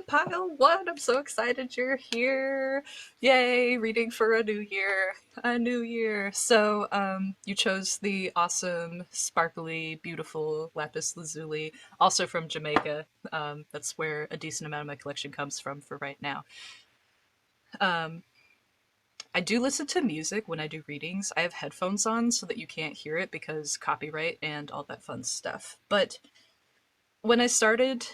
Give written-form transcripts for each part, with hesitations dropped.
Pile One. I'm so excited you're here. Yay, reading for a new year. A new year. So, you chose the awesome, sparkly, beautiful lapis lazuli, also from Jamaica. That's where a decent amount of my collection comes from for right now. Um, I do listen to music when I do readings. I have headphones on so that you can't hear it because copyright and all that fun stuff. But when I started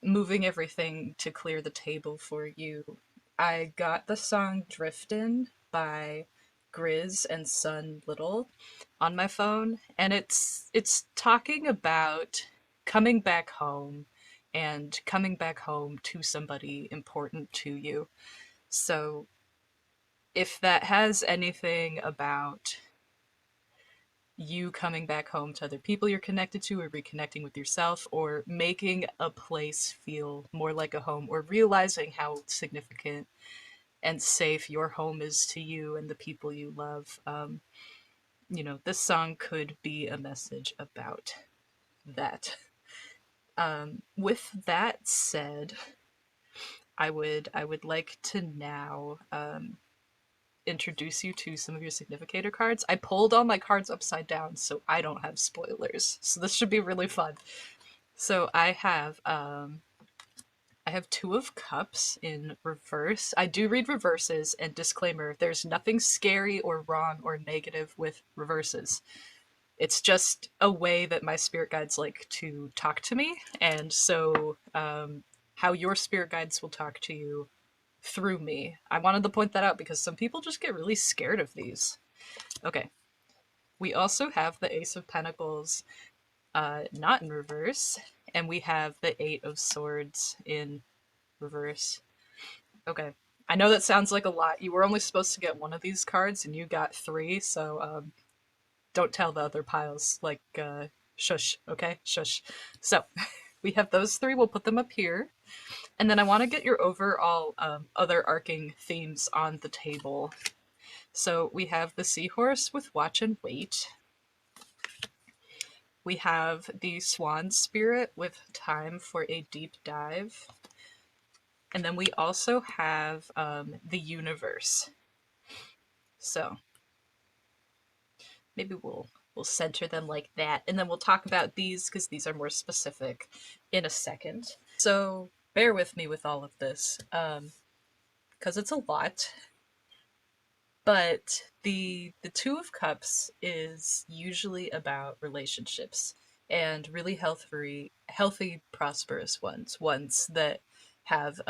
moving everything to clear the table for you, I got the song Driftin' by Grizz and Sun Little on my phone, and it's talking about coming back home and coming back home to somebody important to you. So if that has anything about you coming back home to other people you're connected to, or reconnecting with yourself, or making a place feel more like a home, or realizing how significant and safe your home is to you and the people you love. This song could be a message about that. With that said, I would like to now introduce you to some of your significator cards. I pulled all my cards upside down so I don't have spoilers. So this should be really fun. So I have Two of Cups in reverse. I do read reverses, and disclaimer, there's nothing scary or wrong or negative with reverses. It's just a way that my spirit guides like to talk to me, and so how your spirit guides will talk to you through me. I wanted to point that out because some people just get really scared of these. Okay. We also have the Ace of Pentacles not in reverse, and we have the Eight of Swords in reverse. Okay. I know that sounds like a lot. You were only supposed to get one of these cards, and you got three, so don't tell the other piles. Like, shush, okay? Shush. So, we have those three. We'll put them up here. And then I want to get your overall other arcing themes on the table. So we have the Seahorse with Watch and Wait. We have the Swan Spirit with Time for a Deep Dive. And then we also have the Universe. So maybe we'll center them like that, and then we'll talk about these because these are more specific in a second. So bear with me with all of this because it's a lot. But the Two of Cups is usually about relationships, and really healthy, prosperous ones that have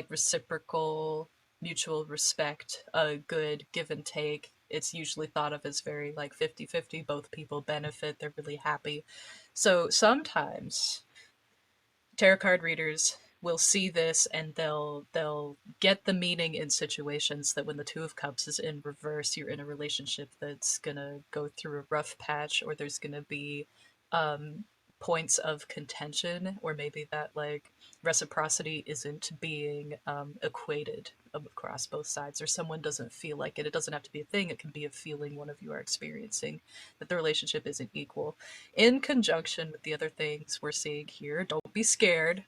reciprocal mutual respect, a good give and take. It's usually thought of as very like 50-50. Both people benefit, they're really happy. So sometimes tarot card readers will see this and they'll get the meaning in situations that when the Two of Cups is in reverse, you're in a relationship that's gonna go through a rough patch, or there's gonna be um, points of contention, or maybe that like reciprocity isn't being equated across both sides, or someone doesn't feel like it. It doesn't have to be a thing, it can be a feeling one of you are experiencing, that the relationship isn't equal. In conjunction with the other things we're seeing here, don't be scared.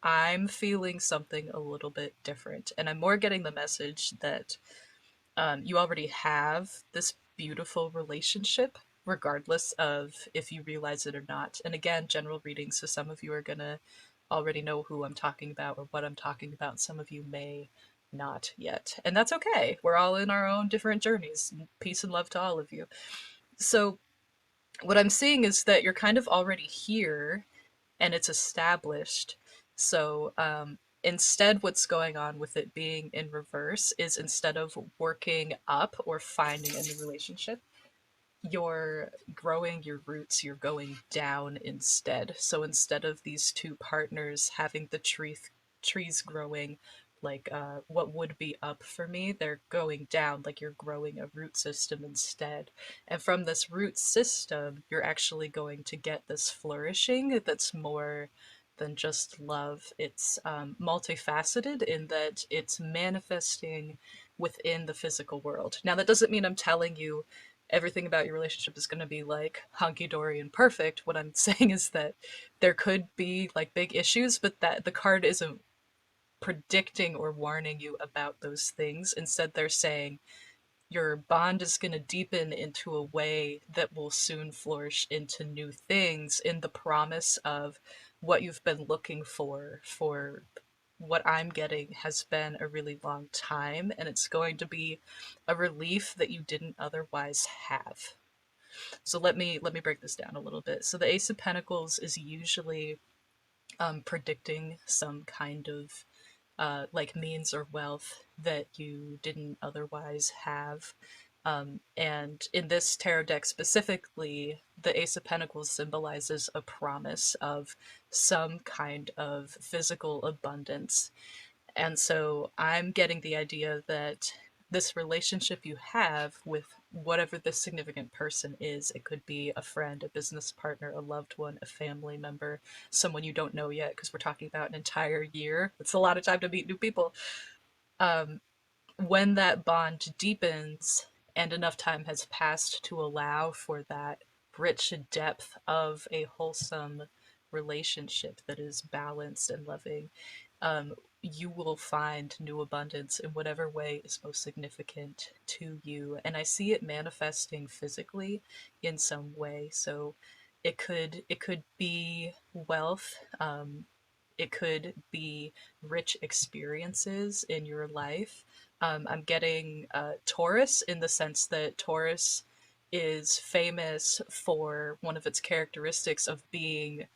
I'm feeling something a little bit different, and I'm more getting the message that you already have this beautiful relationship, regardless of if you realize it or not. And again, general reading, so some of you are gonna already know who I'm talking about or what I'm talking about. Some of you may not yet, and that's okay. We're all in our own different journeys. Peace and love to all of you. So, what I'm seeing is that you're kind of already here and it's established. So instead, what's going on with it being in reverse is instead of working up or finding a new relationship, you're growing your roots, you're going down instead. So instead of these two partners having the trees growing like what would be up for me, they're going down, like you're growing a root system instead. And from this root system, you're actually going to get this flourishing that's more than just love. It's multifaceted in that it's manifesting within the physical world. Now, that doesn't mean I'm telling you everything about your relationship is going to be like hunky-dory and perfect. What I'm saying is that there could be like big issues, but that the card isn't predicting or warning you about those things. Instead, they're saying your bond is going to deepen into a way that will soon flourish into new things, in the promise of what you've been looking for what I'm getting has been a really long time, and it's going to be a relief that you didn't otherwise have. So let me break this down a little bit. So the Ace of Pentacles is usually predicting some kind of like means or wealth that you didn't otherwise have. And in this tarot deck specifically, the Ace of Pentacles symbolizes a promise of some kind of physical abundance. And so I'm getting the idea that this relationship you have with whatever this significant person is, it could be a friend, a business partner, a loved one, a family member, someone you don't know yet, because we're talking about an entire year. It's a lot of time to meet new people. Um, when that bond deepens and enough time has passed to allow for that rich depth of a wholesome relationship that is balanced and loving, um, you will find new abundance in whatever way is most significant to you. And I see it manifesting physically in some way. So it could be wealth. It could be rich experiences in your life. I'm getting Taurus, in the sense that Taurus is famous for one of its characteristics of being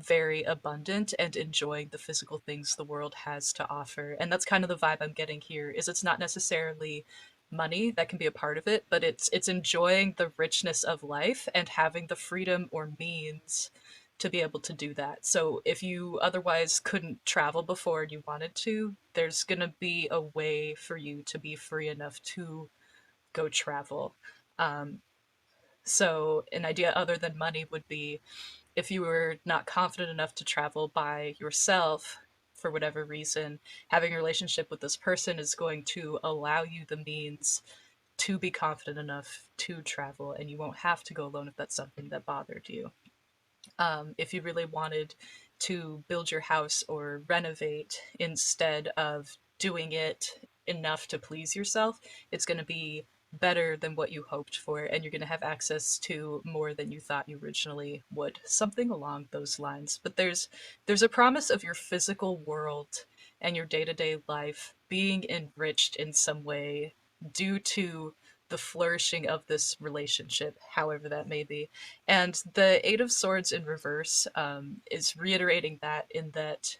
very abundant and enjoying the physical things the world has to offer. And that's kind of the vibe I'm getting here, is it's not necessarily money that can be a part of it, but it's enjoying the richness of life and having the freedom or means to be able to do that. So if you otherwise couldn't travel before and you wanted to, there's going to be a way for you to be free enough to go travel. Um, so an idea other than money would be, if you were not confident enough to travel by yourself for whatever reason, having a relationship with this person is going to allow you the means to be confident enough to travel, and you won't have to go alone if that's something that bothered you. If you really wanted to build your house or renovate instead of doing it enough to please yourself, it's going to be better than what you hoped for, and you're going to have access to more than you thought you originally would. Something along those lines. But there's a promise of your physical world and your day-to-day life being enriched in some way due to the flourishing of this relationship, however that may be. And the Eight of Swords in reverse is reiterating that, in that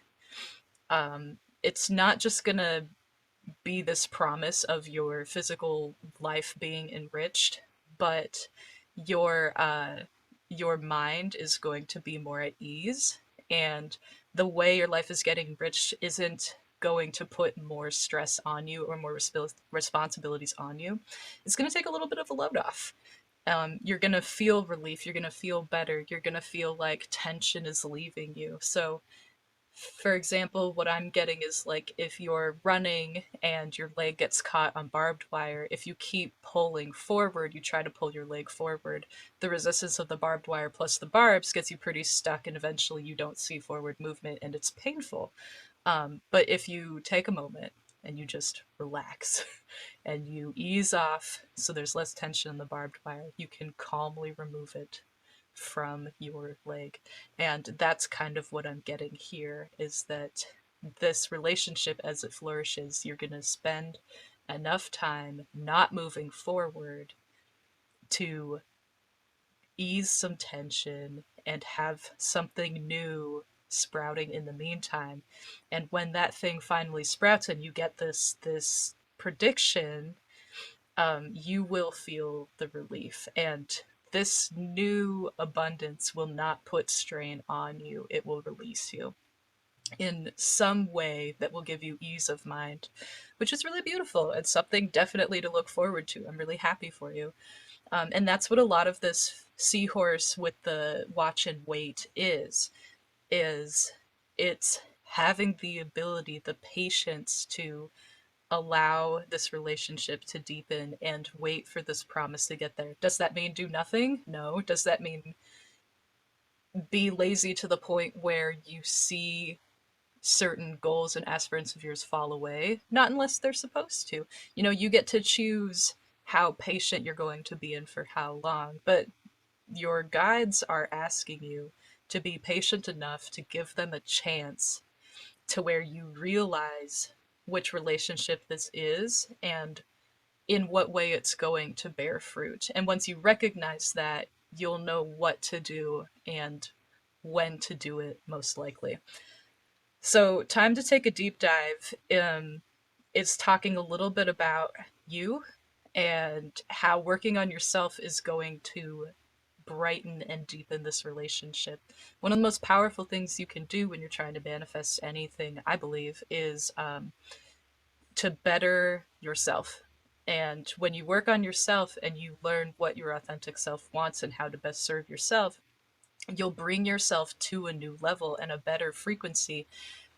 it's not just going to be this promise of your physical life being enriched, but your your mind is going to be more at ease, and the way your life is getting enriched isn't going to put more stress on you or more responsibilities on you. It's going to take a little bit of a load off. You're going to feel relief. You're going to feel better. You're going to feel like tension is leaving you. So for example, what I'm getting is, like, if you're running and your leg gets caught on barbed wire, if you keep pulling forward, you try to pull your leg forward, the resistance of the barbed wire plus the barbs gets you pretty stuck, and eventually you don't see forward movement and it's painful. But if you take a moment and you just relax and you ease off so there's less tension in the barbed wire, you can calmly remove it from your leg. And that's kind of what I'm getting here, is that this relationship, as it flourishes, you're going to spend enough time not moving forward to ease some tension and have something new sprouting in the meantime. And when that thing finally sprouts and you get this prediction, you will feel the relief. And this new abundance will not put strain on you, it will release you in some way that will give you ease of mind, which is really beautiful. It's something definitely to look forward to. I'm really happy for you. And that's what a lot of this seahorse with the watch and wait is it's having the ability, the patience to allow this relationship to deepen and wait for this promise to get there. Does that mean do nothing? No. Does that mean be lazy to the point where you see certain goals and aspirants of yours fall away? Not unless they're supposed to. You know, you get to choose how patient you're going to be and for how long, but your guides are asking you to be patient enough to give them a chance to where you realize which relationship this is and in what way it's going to bear fruit. And once you recognize that, you'll know what to do and when to do it most likely. So, time to take a deep dive. It's talking a little bit about you and how working on yourself is going to brighten and deepen this relationship. One of the most powerful things you can do when you're trying to manifest anything, I believe, is to better yourself. And when you work on yourself and you learn what your authentic self wants and how to best serve yourself, you'll bring yourself to a new level and a better frequency,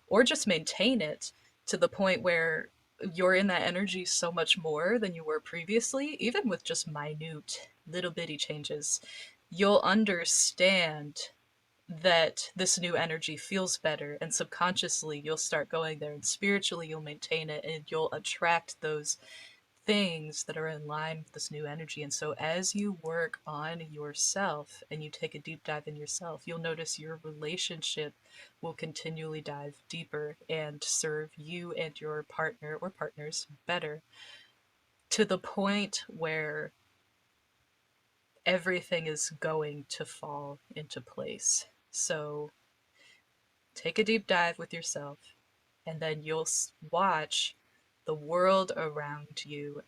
or just maintain it to the point where you're in that energy so much more than you were previously, even with just minute little bitty changes. You'll understand that this new energy feels better, and subconsciously you'll start going there, and spiritually you'll maintain it, and you'll attract those things that are in line with this new energy. And so as you work on yourself and you take a deep dive in yourself, you'll notice your relationship will continually dive deeper and serve you and your partner or partners better, to the point where everything is going to fall into place. So take a deep dive with yourself, and then you'll watch the world around you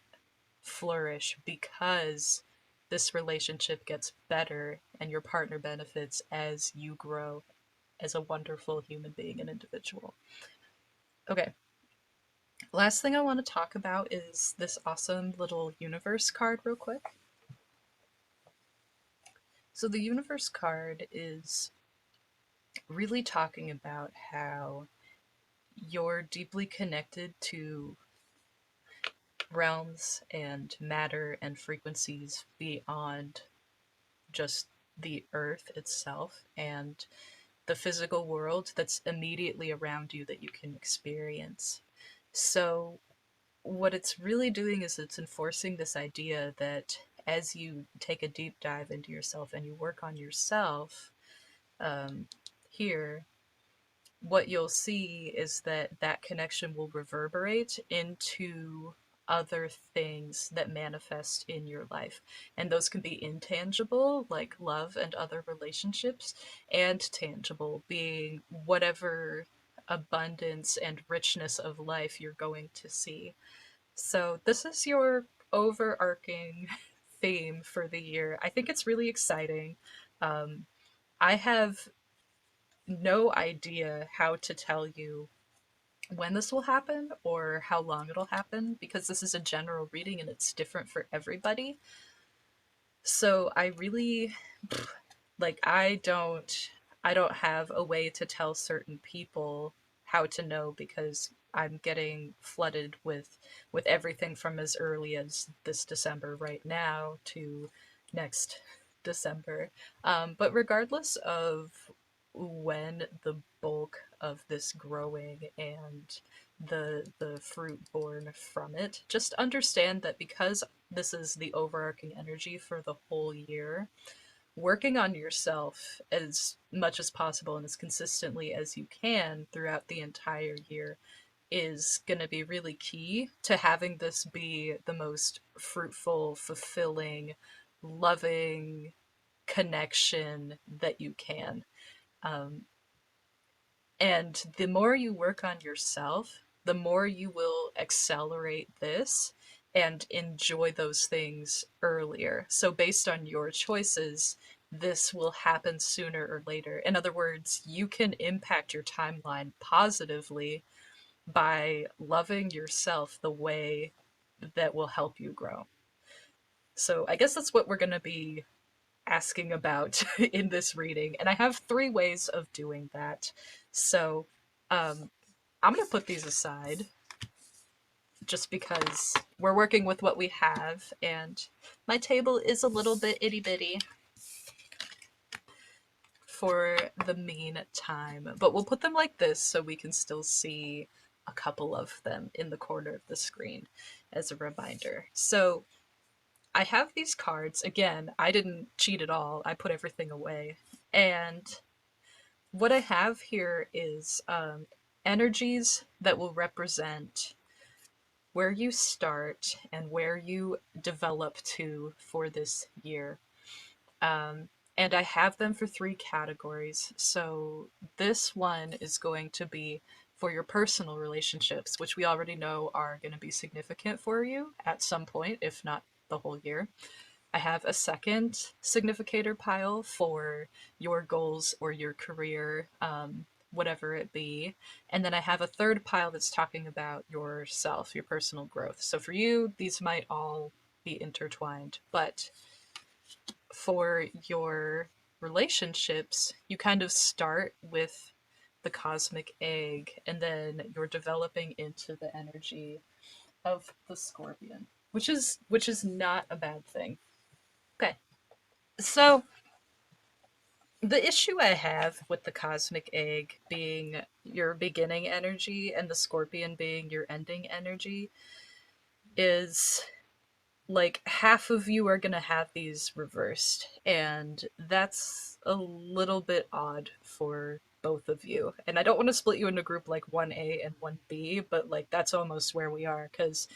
flourish because this relationship gets better and your partner benefits as you grow as a wonderful human being and individual. Okay, last thing I want to talk about is this awesome little universe card, real quick. So, the universe card is really talking about how you're deeply connected to realms and matter and frequencies beyond just the earth itself and the physical world that's immediately around you that you can experience. So, what it's really doing is it's enforcing this idea that as you take a deep dive into yourself and you work on yourself, um, here, what you'll see is that that connection will reverberate into other things that manifest in your life. And those can be intangible, like love and other relationships, and tangible, being whatever abundance and richness of life you're going to see. So, this is your overarching theme for the year. I think it's really exciting. Um, I have no idea how to tell you when this will happen or how long it'll happen because this is a general reading and it's different for everybody. So I really like I don't have a way to tell certain people how to know because I'm getting flooded with everything from as early as this December right now to next December. But regardless of when the bulk of this growing and the fruit born from it, just understand that because this is the overarching energy for the whole year, working on yourself as much as possible and as consistently as you can throughout the entire year is going to be really key to having this be the most fruitful, fulfilling, loving connection that you can. Um, and the more you work on yourself, the more you will accelerate this and enjoy those things earlier. So, based on your choices, this will happen sooner or later. In other words, you can impact your timeline positively by loving yourself the way that will help you grow. So, I guess that's what we're going to be asking about in this reading. And I have three ways of doing that. So, um, I'm going to put these aside just because we're working with what we have, and my table is a little bit itty bitty for the meantime. But we'll put them like this so we can still see a couple of them in the corner of the screen as a reminder. So I have these cards. Again, I didn't cheat at all. I put everything away. And what I have here is energies that will represent where you start and where you develop to for this year. Um, and I have them for three categories. So this one is going to be for your personal relationships, which we already know are going to be significant for you at some point, if not the whole year. I have a second significator pile for your goals or your career, whatever it be. And then I have a third pile that's talking about yourself, your personal growth. So for you, these might all be intertwined, but for your relationships, you kind of start with the cosmic egg and then you're developing into the energy of the scorpion, which is not a bad thing. Okay. So the issue I have with the cosmic egg being your beginning energy and the scorpion being your ending energy is like half of you are going to have these reversed, and that's a little bit odd for both of you. And I don't want to split you into group like 1A and 1B, but like that's almost where we are cuz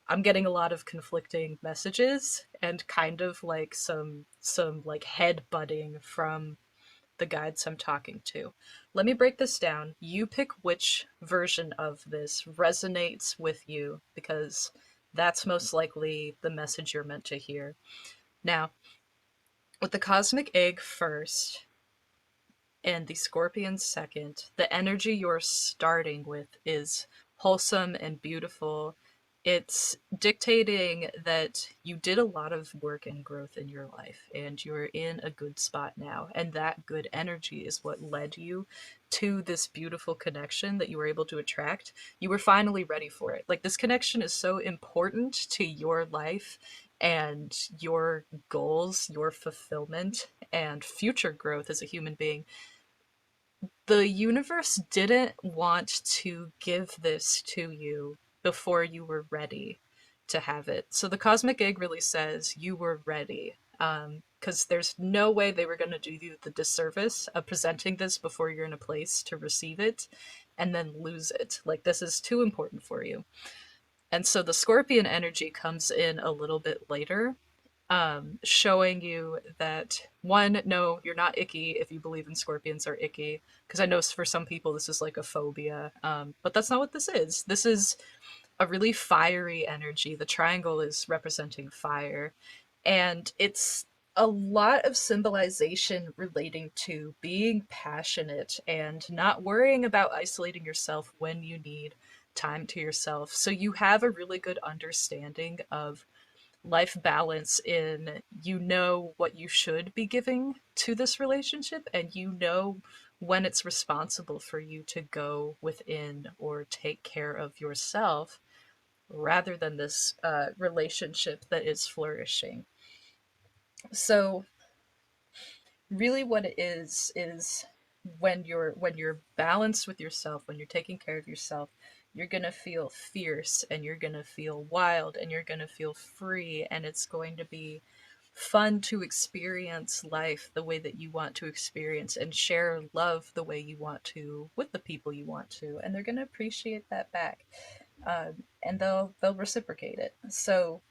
I'm getting a lot of conflicting messages and kind of like some like head butting from the guides I'm talking to. Let me break this down. You pick which version of this resonates with you because that's most likely the message you're meant to hear. Now, with the cosmic egg first and the scorpion second, the energy you're starting with is wholesome and beautiful. It's dictating that you did a lot of work and growth in your life and you're in a good spot now. And that good energy is what led you to this beautiful connection that you were able to attract. You were finally ready for it. Like, this connection is so important to your life and your goals, your fulfillment, and future growth as a human being. The universe didn't want to give this to you before you were ready to have it. So the cosmic egg really says you were ready. Because there's no way they were going to do you the disservice of presenting this before you're in a place to receive it and then lose it. Like, this is too important for you. And so the scorpion energy comes in a little bit later, showing you that one, no, you're not icky if you believe in scorpions are icky. Because I know for some people this is like a phobia, but that's not what this is. This is a really fiery energy. The triangle is representing fire, and it's a lot of symbolization relating to being passionate and not worrying about isolating yourself when you need time to yourself. So you have a really good understanding of life balance in, you know what you should be giving to this relationship and you know when it's responsible for you to go within or take care of yourself rather than this relationship that is flourishing. So really what it is when you're balanced with yourself, when you're taking care of yourself, you're going to feel fierce and you're going to feel wild and you're going to feel free, and it's going to be fun to experience life the way that you want to experience and share love the way you want to with the people you want to, and they're going to appreciate that back. And they'll reciprocate it. So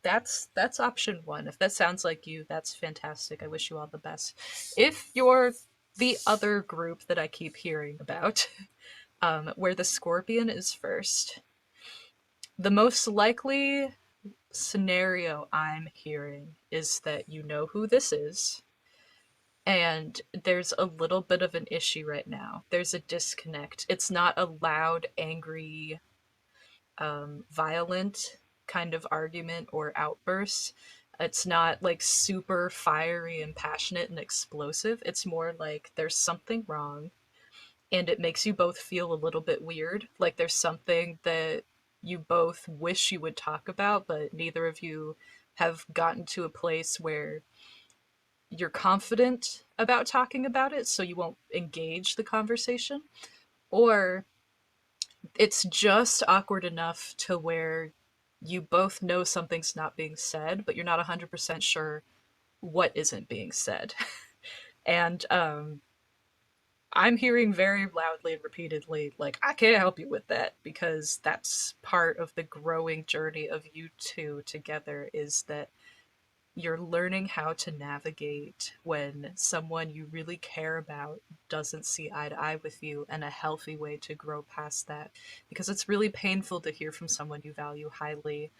that's option one. If that sounds like you, that's fantastic. I wish you all the best. If you're the other group that I keep hearing about, where the scorpion is first, the most likely scenario I'm hearing is that you know who this is, and there's a little bit of an issue right now. There's a disconnect. It's not a loud, angry, violent kind of argument or outburst. It's not like super fiery and passionate and explosive. It's more like there's something wrong and it makes you both feel a little bit weird. Like there's something that you both wish you would talk about, but neither of you have gotten to a place where you're confident about talking about it, so you won't engage the conversation, or it's just awkward enough to where you both know something's not being said, but you're not 100% sure what isn't being said. And I'm hearing very loudly and repeatedly, like, I can't help you with that, because that's part of the growing journey of you two together, is that you're learning how to navigate when someone you really care about doesn't see eye to eye with you, and a healthy way to grow past that. Because it's really painful to hear from someone you value highly,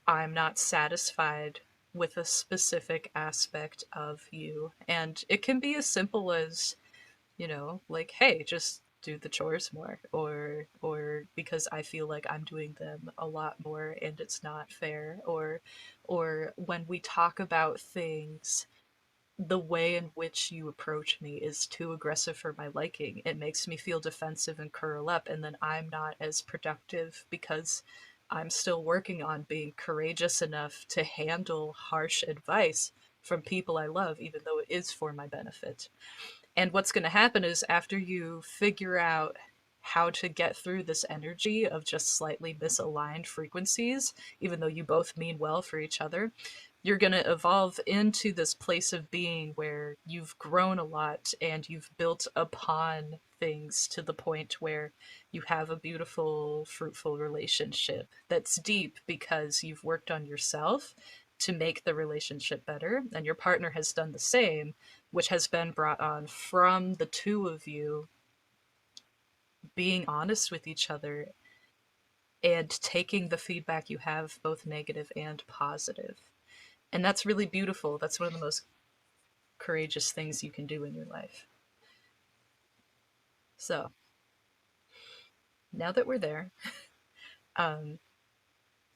I'm not satisfied with a specific aspect of you. And it can be as simple as, like, hey, just do the chores more, or because I feel like I'm doing them a lot more and it's not fair, or when we talk about things, the way in which you approach me is too aggressive for my liking. It makes me feel defensive and curl up, and then I'm not as productive because I'm still working on being courageous enough to handle harsh advice from people I love, even though it is for my benefit. And what's going to happen is, after you figure out how to get through this energy of just slightly misaligned frequencies, even though you both mean well for each other, you're going to evolve into this place of being where you've grown a lot and you've built upon things to the point where you have a beautiful, fruitful relationship that's deep because you've worked on yourself to make the relationship better, and your partner has done the same, which has been brought on from the two of you being honest with each other and taking the feedback you have, both negative and positive. And that's really beautiful. That's one of the most courageous things you can do in your life. So, now that we're there, um,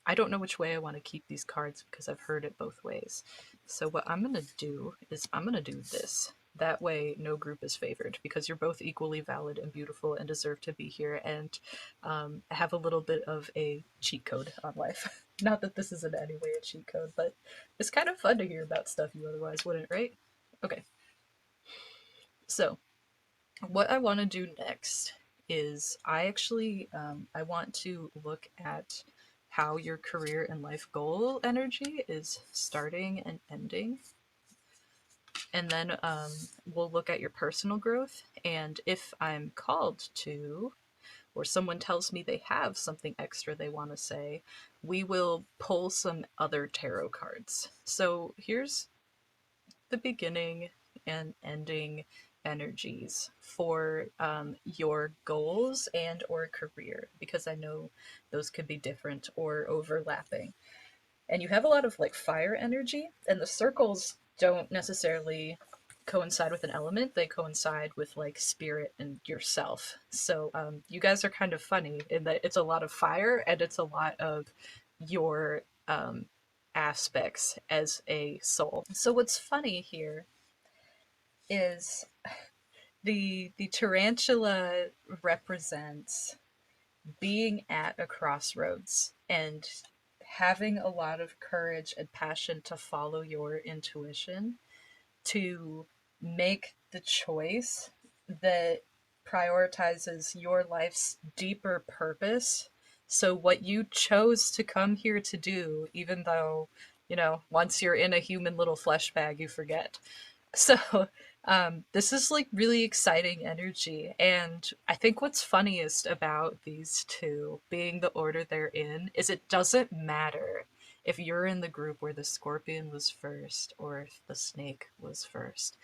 I don't know which way I want to keep these cards because I've heard it both ways. So what I'm going to do is I'm going to do this. That way, no group is favored, because you're both equally valid and beautiful and deserve to be here, and have a little bit of a cheat code on life. Not that this is in any way a cheat code, but it's kind of fun to hear about stuff you otherwise wouldn't, right? Okay. So what I want to do next is I want to look at how your career and life goal energy is starting and ending, and then we'll look at your personal growth, and if I'm called to, or someone tells me they have something extra they want to say, we will pull some other tarot cards. So here's the beginning and ending energies for your goals and or career, because I know those could be different or overlapping. And you have a lot of like fire energy, and the circles don't necessarily coincide with an element, they coincide with like spirit and yourself. So you guys are kind of funny in that it's a lot of fire and it's a lot of your aspects as a soul. So what's funny here is the tarantula represents being at a crossroads and having a lot of courage and passion to follow your intuition, to make the choice that prioritizes your life's deeper purpose. So, what you chose to come here to do, even though, once you're in a human little flesh bag, you forget. So, this is like really exciting energy. And I think what's funniest about these two being the order they're in is it doesn't matter if you're in the group where the scorpion was first or if the snake was first.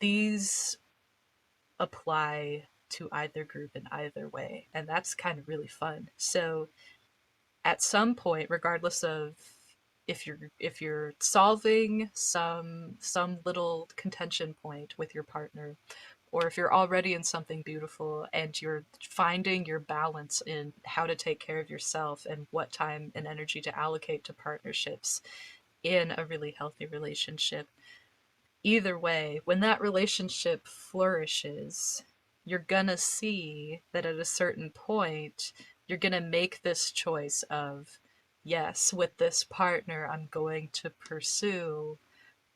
These apply to either group in either way. And that's kind of really fun. So, at some point, regardless of if you're solving some little contention point with your partner, or if you're already in something beautiful and you're finding your balance in how to take care of yourself and what time and energy to allocate to partnerships in a really healthy relationship, either way, when that relationship flourishes, you're gonna see that at a certain point, You're going to make this choice of, yes, with this partner, I'm going to pursue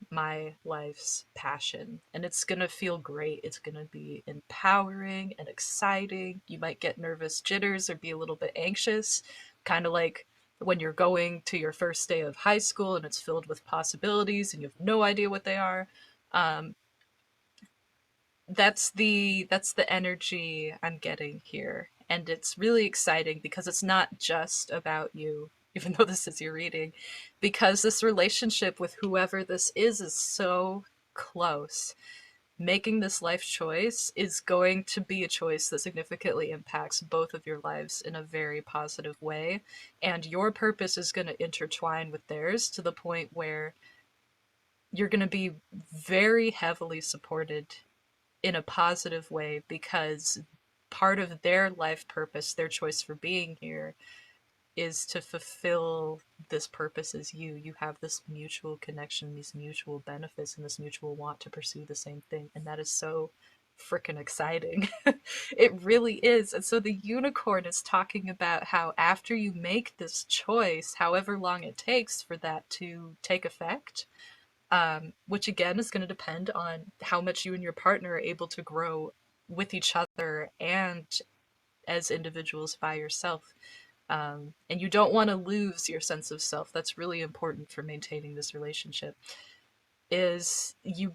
my life's passion. And it's going to feel great. It's going to be empowering and exciting. You might get nervous jitters or be a little bit anxious, kind of like when you're going to your first day of high school and it's filled with possibilities and you have no idea what they are. Um, that's the energy I'm getting here. And it's really exciting because it's not just about you, even though this is your reading, because this relationship with whoever this is so close. Making this life choice is going to be a choice that significantly impacts both of your lives in a very positive way. And your purpose is going to intertwine with theirs to the point where you're going to be very heavily supported in a positive way because part of their life purpose, their choice for being here, is to fulfill this purpose as you. You have this mutual connection, these mutual benefits, and this mutual want to pursue the same thing. And that is so freaking exciting. It really is. And so the unicorn is talking about how after you make this choice, however long it takes for that to take effect, which again is going to depend on how much you and your partner are able to grow with each other and as individuals by yourself. And you don't want to lose your sense of self. That's really important for maintaining this relationship. Is you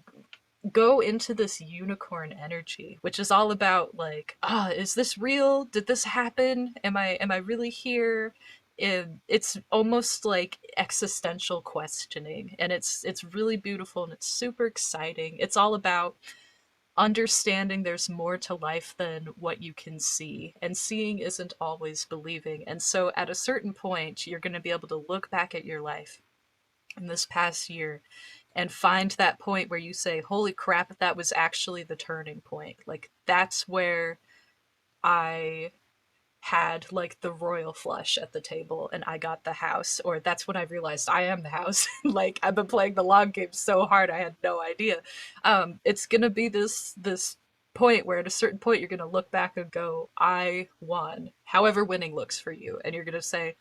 go into this unicorn energy, which is all about like, is this real? Did this happen? Am I really here? It's almost like existential questioning, and it's really beautiful and it's super exciting. It's all about understanding there's more to life than what you can see, and seeing isn't always believing. And so at a certain point you're going to be able to look back at your life in this past year and find that point where you say, holy crap, that was actually the turning point. Like, that's where I had like the royal flush at the table and I got the house, or that's when I realized I am the house. Like, I've been playing the long game so hard I had no idea. It's gonna be this point where at a certain point you're gonna look back and go, I won. However winning looks for you. And you're gonna say,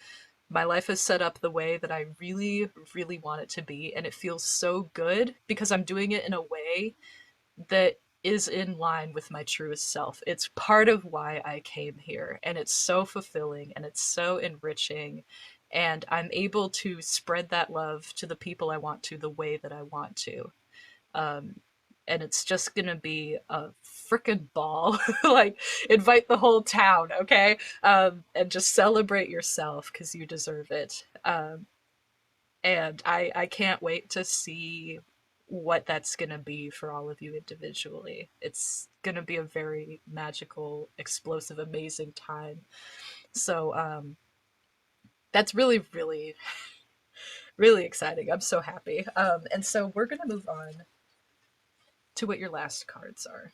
my life is set up the way that I really, really want it to be, and it feels so good because I'm doing it in a way that is in line with my truest self. It's part of why I came here, and it's so fulfilling and it's so enriching. And I'm able to spread that love to the people I want to the way that I want to. Um, and it's just gonna be a freaking ball. Like, invite the whole town, okay? And just celebrate yourself because you deserve it. And I can't wait to see what that's going to be for all of you individually. It's going to be a very magical, explosive, amazing time. So that's really, really, really exciting. I'm so happy. And so we're going to move on to what your last cards are.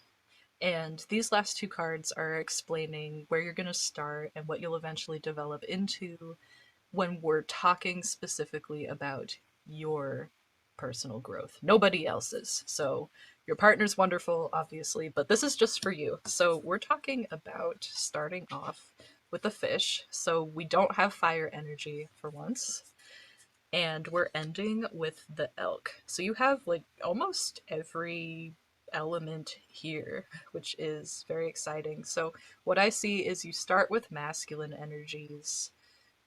And these last two cards are explaining where you're going to start and what you'll eventually develop into when we're talking specifically about your personal growth, nobody else's. So your partner's wonderful, obviously, but this is just for you. So we're talking about starting off with the fish. So we don't have fire energy for once. And we're ending with the elk. So you have like almost every element here, which is very exciting. So what I see is you start with masculine energies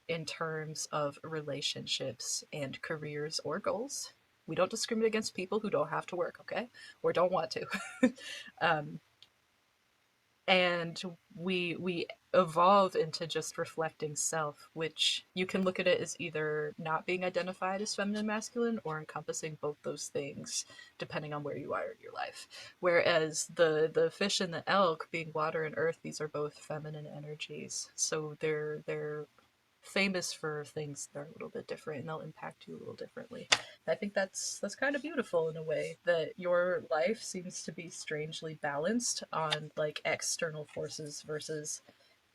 in terms of relationships and careers or goals. We don't discriminate against people who don't have to work, okay? Or don't want to. um, and we evolve into just reflecting self, which you can look at it as either not being identified as feminine masculine or encompassing both those things depending on where you are in your life. Whereas the fish and the elk, being water and earth, these are both feminine energies, so they're famous for things that are a little bit different and they'll impact you a little differently. I think that's kind of beautiful in a way that your life seems to be strangely balanced on like external forces versus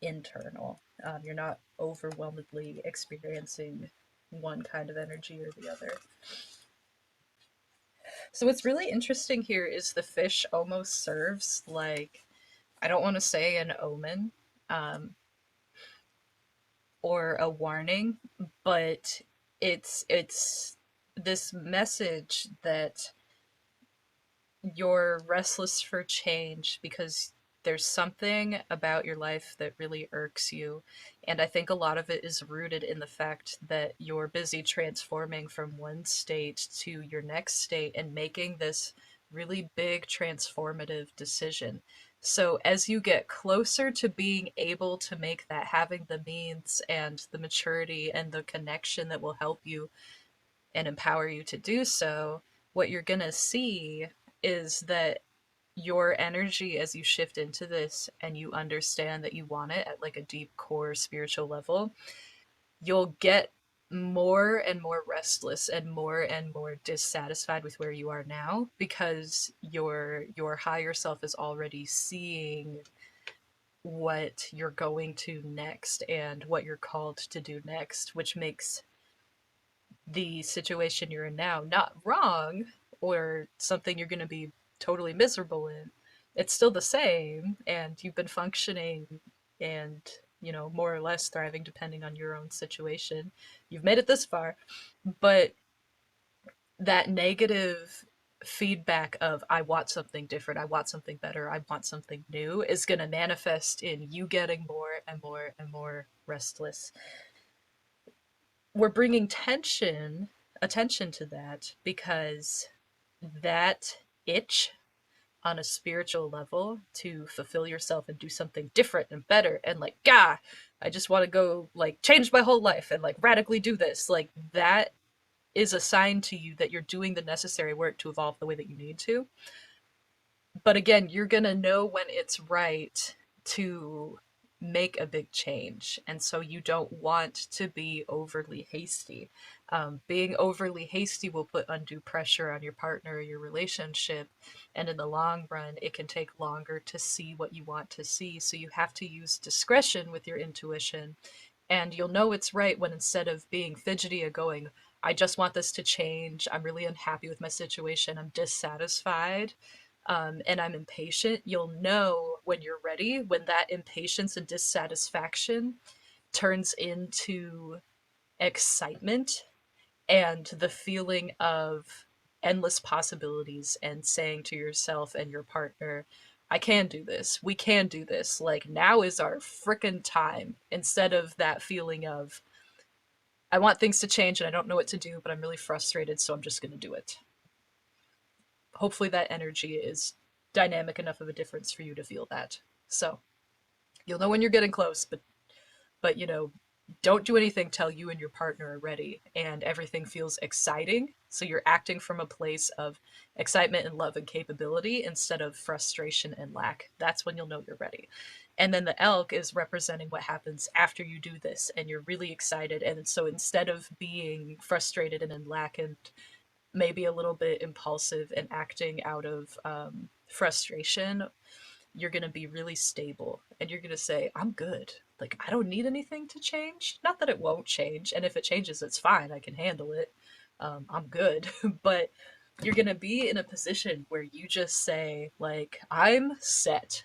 internal. You're not overwhelmingly experiencing one kind of energy or the other. So what's really interesting here is the fish almost serves like, I don't want to say an omen, um, or a warning, but it's this message that you're restless for change because there's something about your life that really irks you. And I think a lot of it is rooted in the fact that you're busy transforming from one state to your next state and making this really big transformative decision. So, as you get closer to being able to make that, having the means and the maturity and the connection that will help you and empower you to do so, what you're going to see is that your energy as you shift into this and you understand that you want it at like a deep core spiritual level, you'll get more and more restless and more dissatisfied with where you are now because your higher self is already seeing what you're going to next and what you're called to do next, which makes the situation you're in now not wrong or something you're going to be totally miserable in. It's still the same, and you've been functioning and, more or less thriving depending on your own situation. You've made it this far, but that negative feedback of I want something different, I want something better, I want something new is going to manifest in you getting more and more and more restless. We're bringing attention to that because that itch on a spiritual level to fulfill yourself and do something different and better and like, gah, I just want to go like change my whole life and like radically do this, like that is a sign to you that you're doing the necessary work to evolve the way that you need to. But again, you're going to know when it's right to make a big change. And so you don't want to be overly hasty. Being overly hasty will put undue pressure on your partner or your relationship. And in the long run, it can take longer to see what you want to see. So you have to use discretion with your intuition. And you'll know it's right when instead of being fidgety and going, I just want this to change, I'm really unhappy with my situation, I'm dissatisfied, and I'm impatient, you'll know when you're ready, when that impatience and dissatisfaction turns into excitement and the feeling of endless possibilities and saying to yourself and your partner, I can do this. We can do this. Like, now is our frickin' time. Instead of that feeling of, I want things to change and I don't know what to do, but I'm really frustrated, so I'm just going to do it. Hopefully, that energy is dynamic enough of a difference for you to feel that. So, you'll know when you're getting close, but don't do anything till you and your partner are ready and everything feels exciting. So you're acting from a place of excitement and love and capability instead of frustration and lack. That's when you'll know you're ready. And then the elk is representing what happens after you do this and you're really excited. And so instead of being frustrated and in lack and maybe a little bit impulsive and acting out of frustration, you're going to be really stable and you're going to say, I'm good. Like, I don't need anything to change. Not that it won't change. And if it changes, it's fine. I can handle it. I'm good. But you're going to be in a position where you just say, like, I'm set.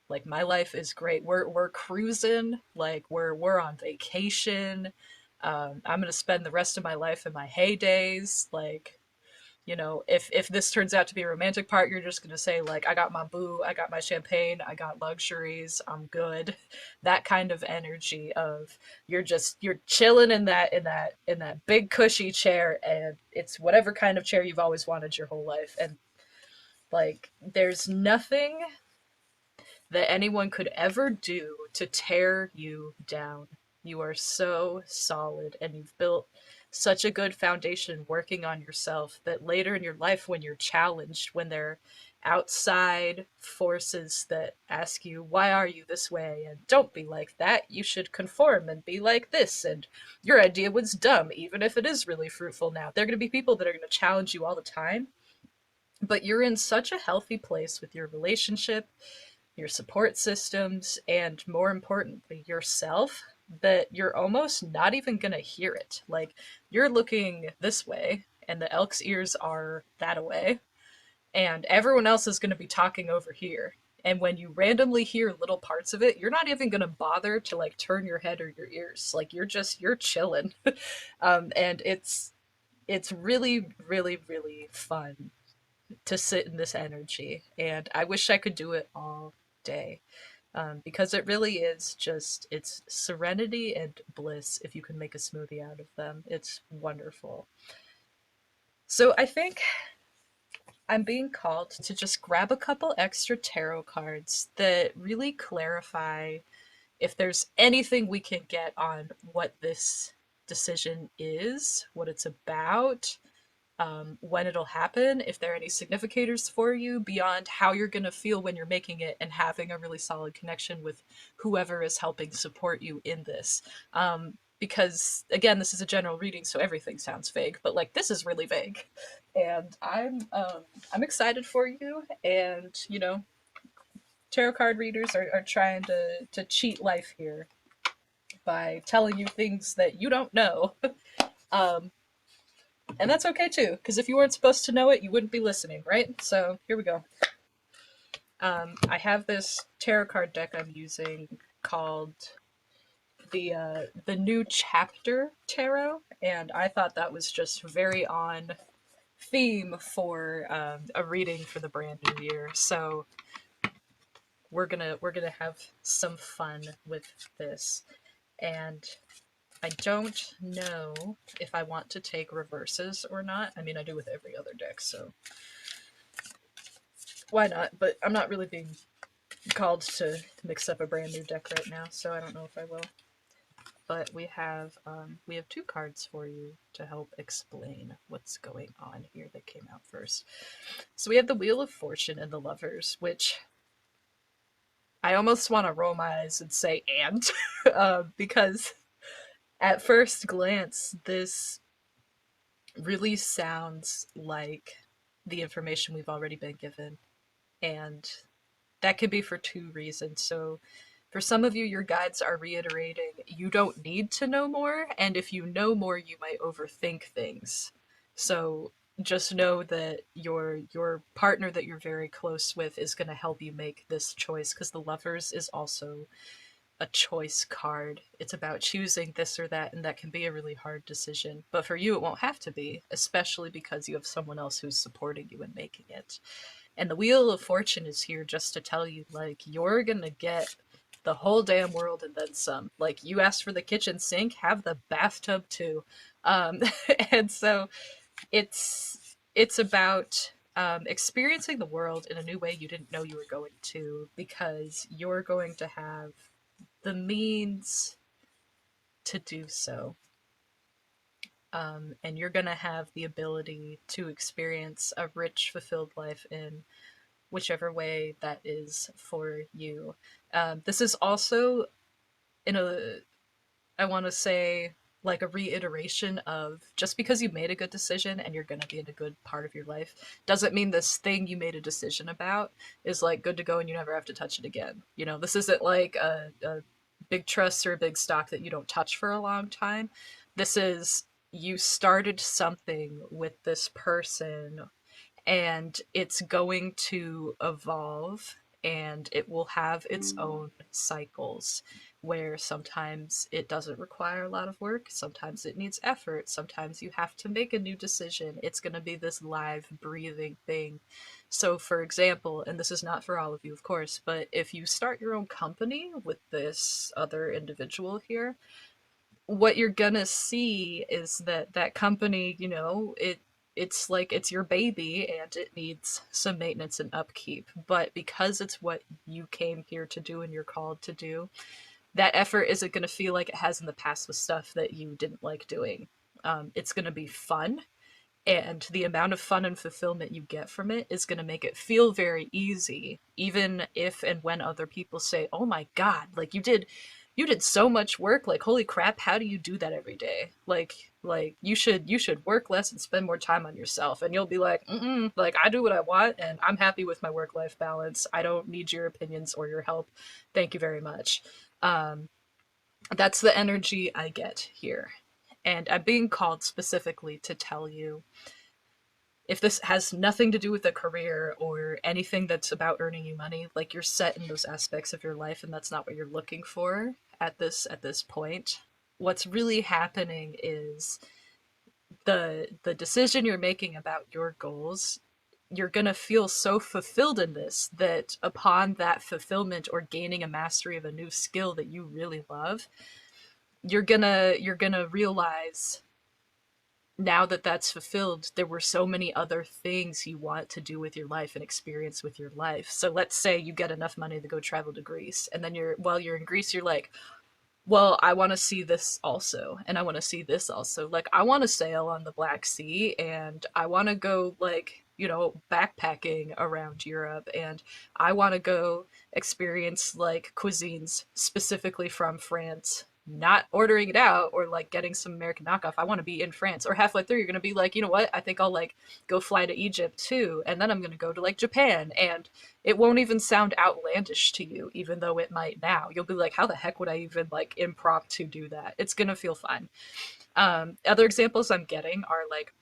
Like, my life is great. We're cruising. Like, we're on vacation. I'm going to spend the rest of my life in my heydays. Like, if this turns out to be a romantic part, you're just gonna say like, I got my boo, I got my champagne, I got luxuries, I'm good. That kind of energy of you're chilling in that big cushy chair, and it's whatever kind of chair you've always wanted your whole life, and like there's nothing that anyone could ever do to tear you down. You are so solid and you've built such a good foundation working on yourself that later in your life, when you're challenged, when there are outside forces that ask you, why are you this way? And don't be like that. You should conform and be like this. And your idea was dumb, even if it is really fruitful now. There are going to be people that are going to challenge you all the time. But you're in such a healthy place with your relationship, your support systems, and more importantly, yourself, that you're almost not even going to hear it. Like, you're looking this way, and the elk's ears are that way, and everyone else is going to be talking over here. And when you randomly hear little parts of it, you're not even gonna bother to like turn your head or your ears. Like you're chilling. And it's really, really, really fun to sit in this energy. And I wish I could do it all day. Because it really is just, it's serenity and bliss if you can make a smoothie out of them. It's wonderful. So I think I'm being called to just grab a couple extra tarot cards that really clarify if there's anything we can get on what this decision is, what it's about, when it'll happen, if there are any significators for you beyond how you're going to feel when you're making it and having a really solid connection with whoever is helping support you in this. Because again, this is a general reading, so everything sounds vague, but like this is really vague, and I'm excited for you. And you know, tarot card readers are trying to cheat life here by telling you things that you don't know. um, and that's okay too, because if you weren't supposed to know it, you wouldn't be listening, right? So here we go. I have this tarot card deck I'm using called the New Chapter Tarot, and I thought that was just very on theme for a reading for the brand new year. So we're gonna have some fun with this, and I don't know if I want to take reverses or not. I mean, I do with every other deck, so why not? But I'm not really being called to mix up a brand new deck right now, so I don't know if I will. But we have two cards for you to help explain what's going on here that came out first. So we have the Wheel of Fortune and the Lovers, which I almost want to roll my eyes and say and because at first glance this really sounds like the information we've already been given, and that could be for two reasons. So for some of you, your guides are reiterating you don't need to know more, and if you know more, you might overthink things. So just know that your partner that you're very close with is going to help you make this choice, because the Lovers is also a choice card. It's about choosing this or that, and that can be a really hard decision. But for you, it won't have to be, especially because you have someone else who's supporting you in making it. And the Wheel of Fortune is here just to tell you, like, you're gonna get the whole damn world and then some. Like, you asked for the kitchen sink, have the bathtub too. Um, and so it's about experiencing the world in a new way you didn't know you were going to, because you're going to have the means to do so. And you're going to have the ability to experience a rich, fulfilled life in whichever way that is for you. This is also in a, I want to say, like a reiteration of just because you made a good decision and you're going to be in a good part of your life doesn't mean this thing you made a decision about is like good to go and you never have to touch it again. You know, this isn't like a big trust or a big stock that you don't touch for a long time. This is, you started something with this person and it's going to evolve, and it will have its own cycles where sometimes it doesn't require a lot of work, sometimes it needs effort, sometimes you have to make a new decision. It's going to be this live breathing thing. So for example, and this is not for all of you of course, but if you start your own company with this other individual here, what you're gonna see is that that company, you know, it's like it's your baby and it needs some maintenance and upkeep. But because it's what you came here to do and you're called to do, that effort isn't gonna feel like it has in the past with stuff that you didn't like doing. It's gonna be fun, and the amount of fun and fulfillment you get from it is going to make it feel very easy, even if and when other people say, oh my god, like you did so much work, like holy crap, how do you do that every day? Like you should work less and spend more time on yourself. And you'll be like, mm, like I do what I want and I'm happy with my work life balance. I don't need your opinions or your help, thank you very much. um that's the energy I get here, and I'm being called specifically to tell you if this has nothing to do with a career or anything that's about earning you money, like you're set in those aspects of your life and that's not what you're looking for at this point. What's really happening is the decision you're making about your goals, you're going to feel so fulfilled in this that upon that fulfillment or gaining a mastery of a new skill that you really love, you're going to realize now that that's fulfilled, there were so many other things you want to do with your life and experience with your life. So let's say you get enough money to go travel to Greece, and then while you're in Greece, you're like, well, I want to see this also, and I want to see this also. Like, I want to sail on the Black Sea, and I want to go, like, backpacking around Europe, and I want to go experience, like, cuisines specifically from France. Not ordering it out or like getting some American knockoff. I want to be in France. Or halfway through, you're gonna be like, you know what? I think I'll like go fly to Egypt too, and then I'm gonna go to like Japan, and it won't even sound outlandish to you, even though it might now. You'll be like, how the heck would I even like impromptu do that? It's gonna feel fun. Other examples I'm getting are like,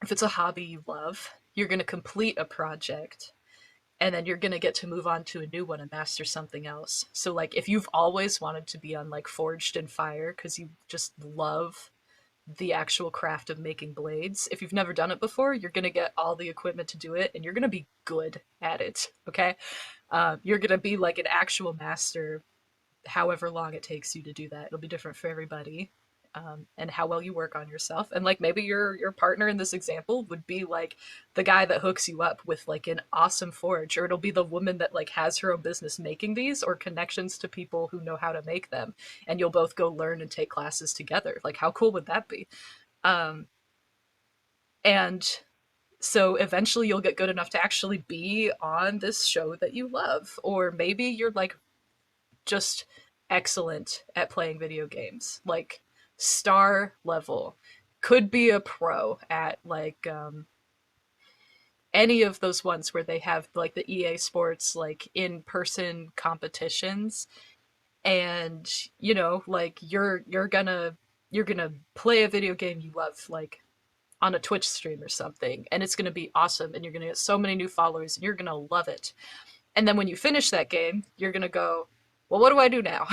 if it's a hobby you love, you're gonna complete a project and then you're gonna get to move on to a new one and master something else. So like if you've always wanted to be on like Forged in Fire because you just love the actual craft of making blades. If you've never done it before, you're gonna get all the equipment to do it, and you're gonna be good at it. Okay, you're gonna be like an actual master. However long it takes you to do that, it'll be different for everybody. And how well you work on yourself, and like maybe your partner in this example would be like the guy that hooks you up with like an awesome forge, or it'll be the woman that like has her own business making these, or connections to people who know how to make them, and you'll both go learn and take classes together. Like how cool would that be? Um, and so eventually you'll get good enough to actually be on this show that you love. Or maybe you're like just excellent at playing video games, like star level. Could be a pro at like any of those ones where they have like the EA Sports like in-person competitions, and like you're gonna play a video game you love, like on a Twitch stream or something, and it's going to be awesome, and you're going to get so many new followers, and you're going to love it. And then when you finish that game, you're going to go, well, what do I do now?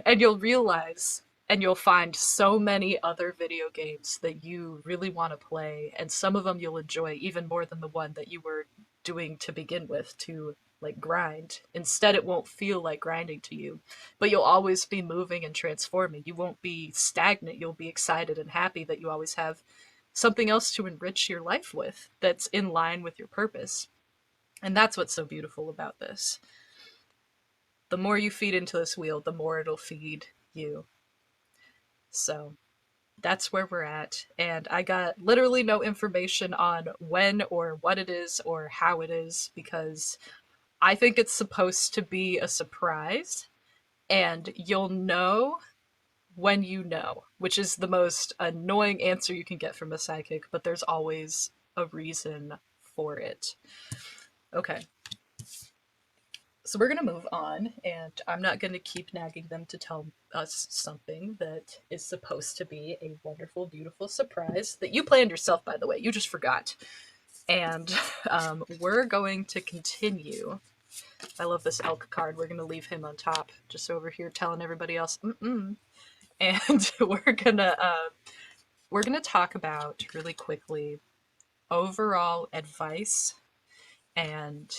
And you'll realize, and you'll find so many other video games that you really want to play, and some of them you'll enjoy even more than the one that you were doing to begin with to like grind. Instead, it won't feel like grinding to you, but you'll always be moving and transforming. You won't be stagnant. You'll be excited and happy that you always have something else to enrich your life with that's in line with your purpose. And that's what's so beautiful about this. The more you feed into this wheel, the more it'll feed you. So that's where we're at. And I got literally no information on when or what it is or how it is, because I think it's supposed to be a surprise. And you'll know when you know, which is the most annoying answer you can get from a psychic, but there's always a reason for it. Okay. So we're going to move on, and I'm not going to keep nagging them to tell us something that is supposed to be a wonderful, beautiful surprise that you planned yourself, by the way. You just forgot. And we're going to continue. I love this elk card. We're going to leave him on top, just over here telling everybody else, mm-mm. And we're gonna talk about really quickly overall advice and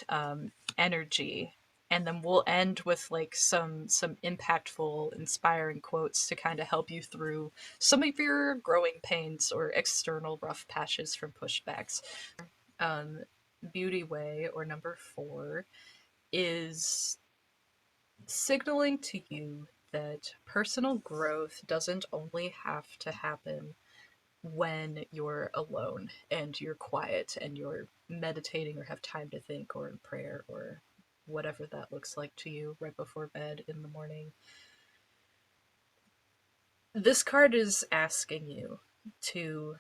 energy, and then we'll end with like some impactful, inspiring quotes to kind of help you through some of your growing pains or external rough patches from pushbacks. Um, Beauty way, or number 4, is signaling to you that personal growth doesn't only have to happen when you're alone and you're quiet and you're meditating or have time to think or in prayer or whatever that looks like to you right before bed in the morning. This card is asking you to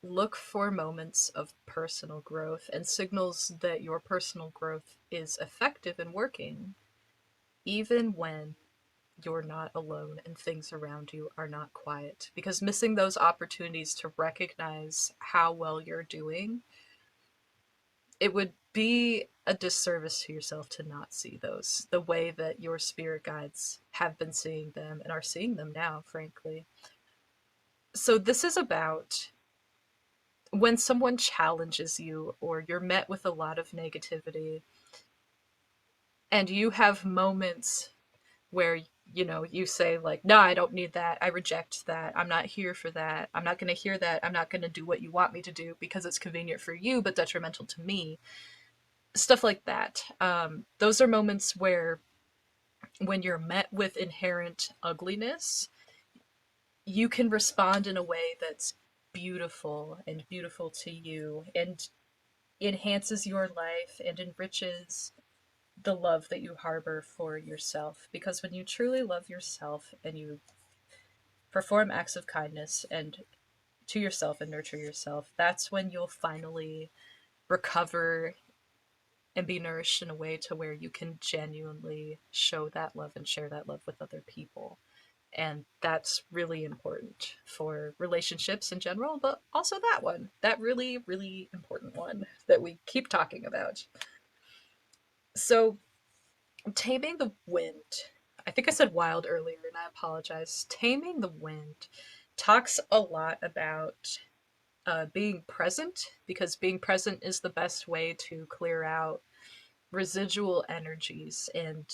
look for moments of personal growth and signals that your personal growth is effective and working, even when you're not alone and things around you are not quiet. Because missing those opportunities to recognize how well you're doing, it would be a disservice to yourself to not see those the way that your spirit guides have been seeing them and are seeing them now, frankly. So, this is about when someone challenges you or you're met with a lot of negativity and you have moments where you say like, no, I don't need that, I reject that, I'm not here for that, I'm not going to hear that, I'm not going to do what you want me to do because it's convenient for you but detrimental to me, stuff like that. Those are moments where when you're met with inherent ugliness, you can respond in a way that's beautiful to you and enhances your life and enriches the love that you harbor for yourself. Because when you truly love yourself and you perform acts of kindness and to yourself and nurture yourself, that's when you'll finally recover and be nourished in a way to where you can genuinely show that love and share that love with other people. And that's really important for relationships in general, but also that one, that really, really important one that we keep talking about. So, Taming the Wind. I think I said wild earlier, and I apologize. Taming the Wind talks a lot about being present, because being present is the best way to clear out residual energies and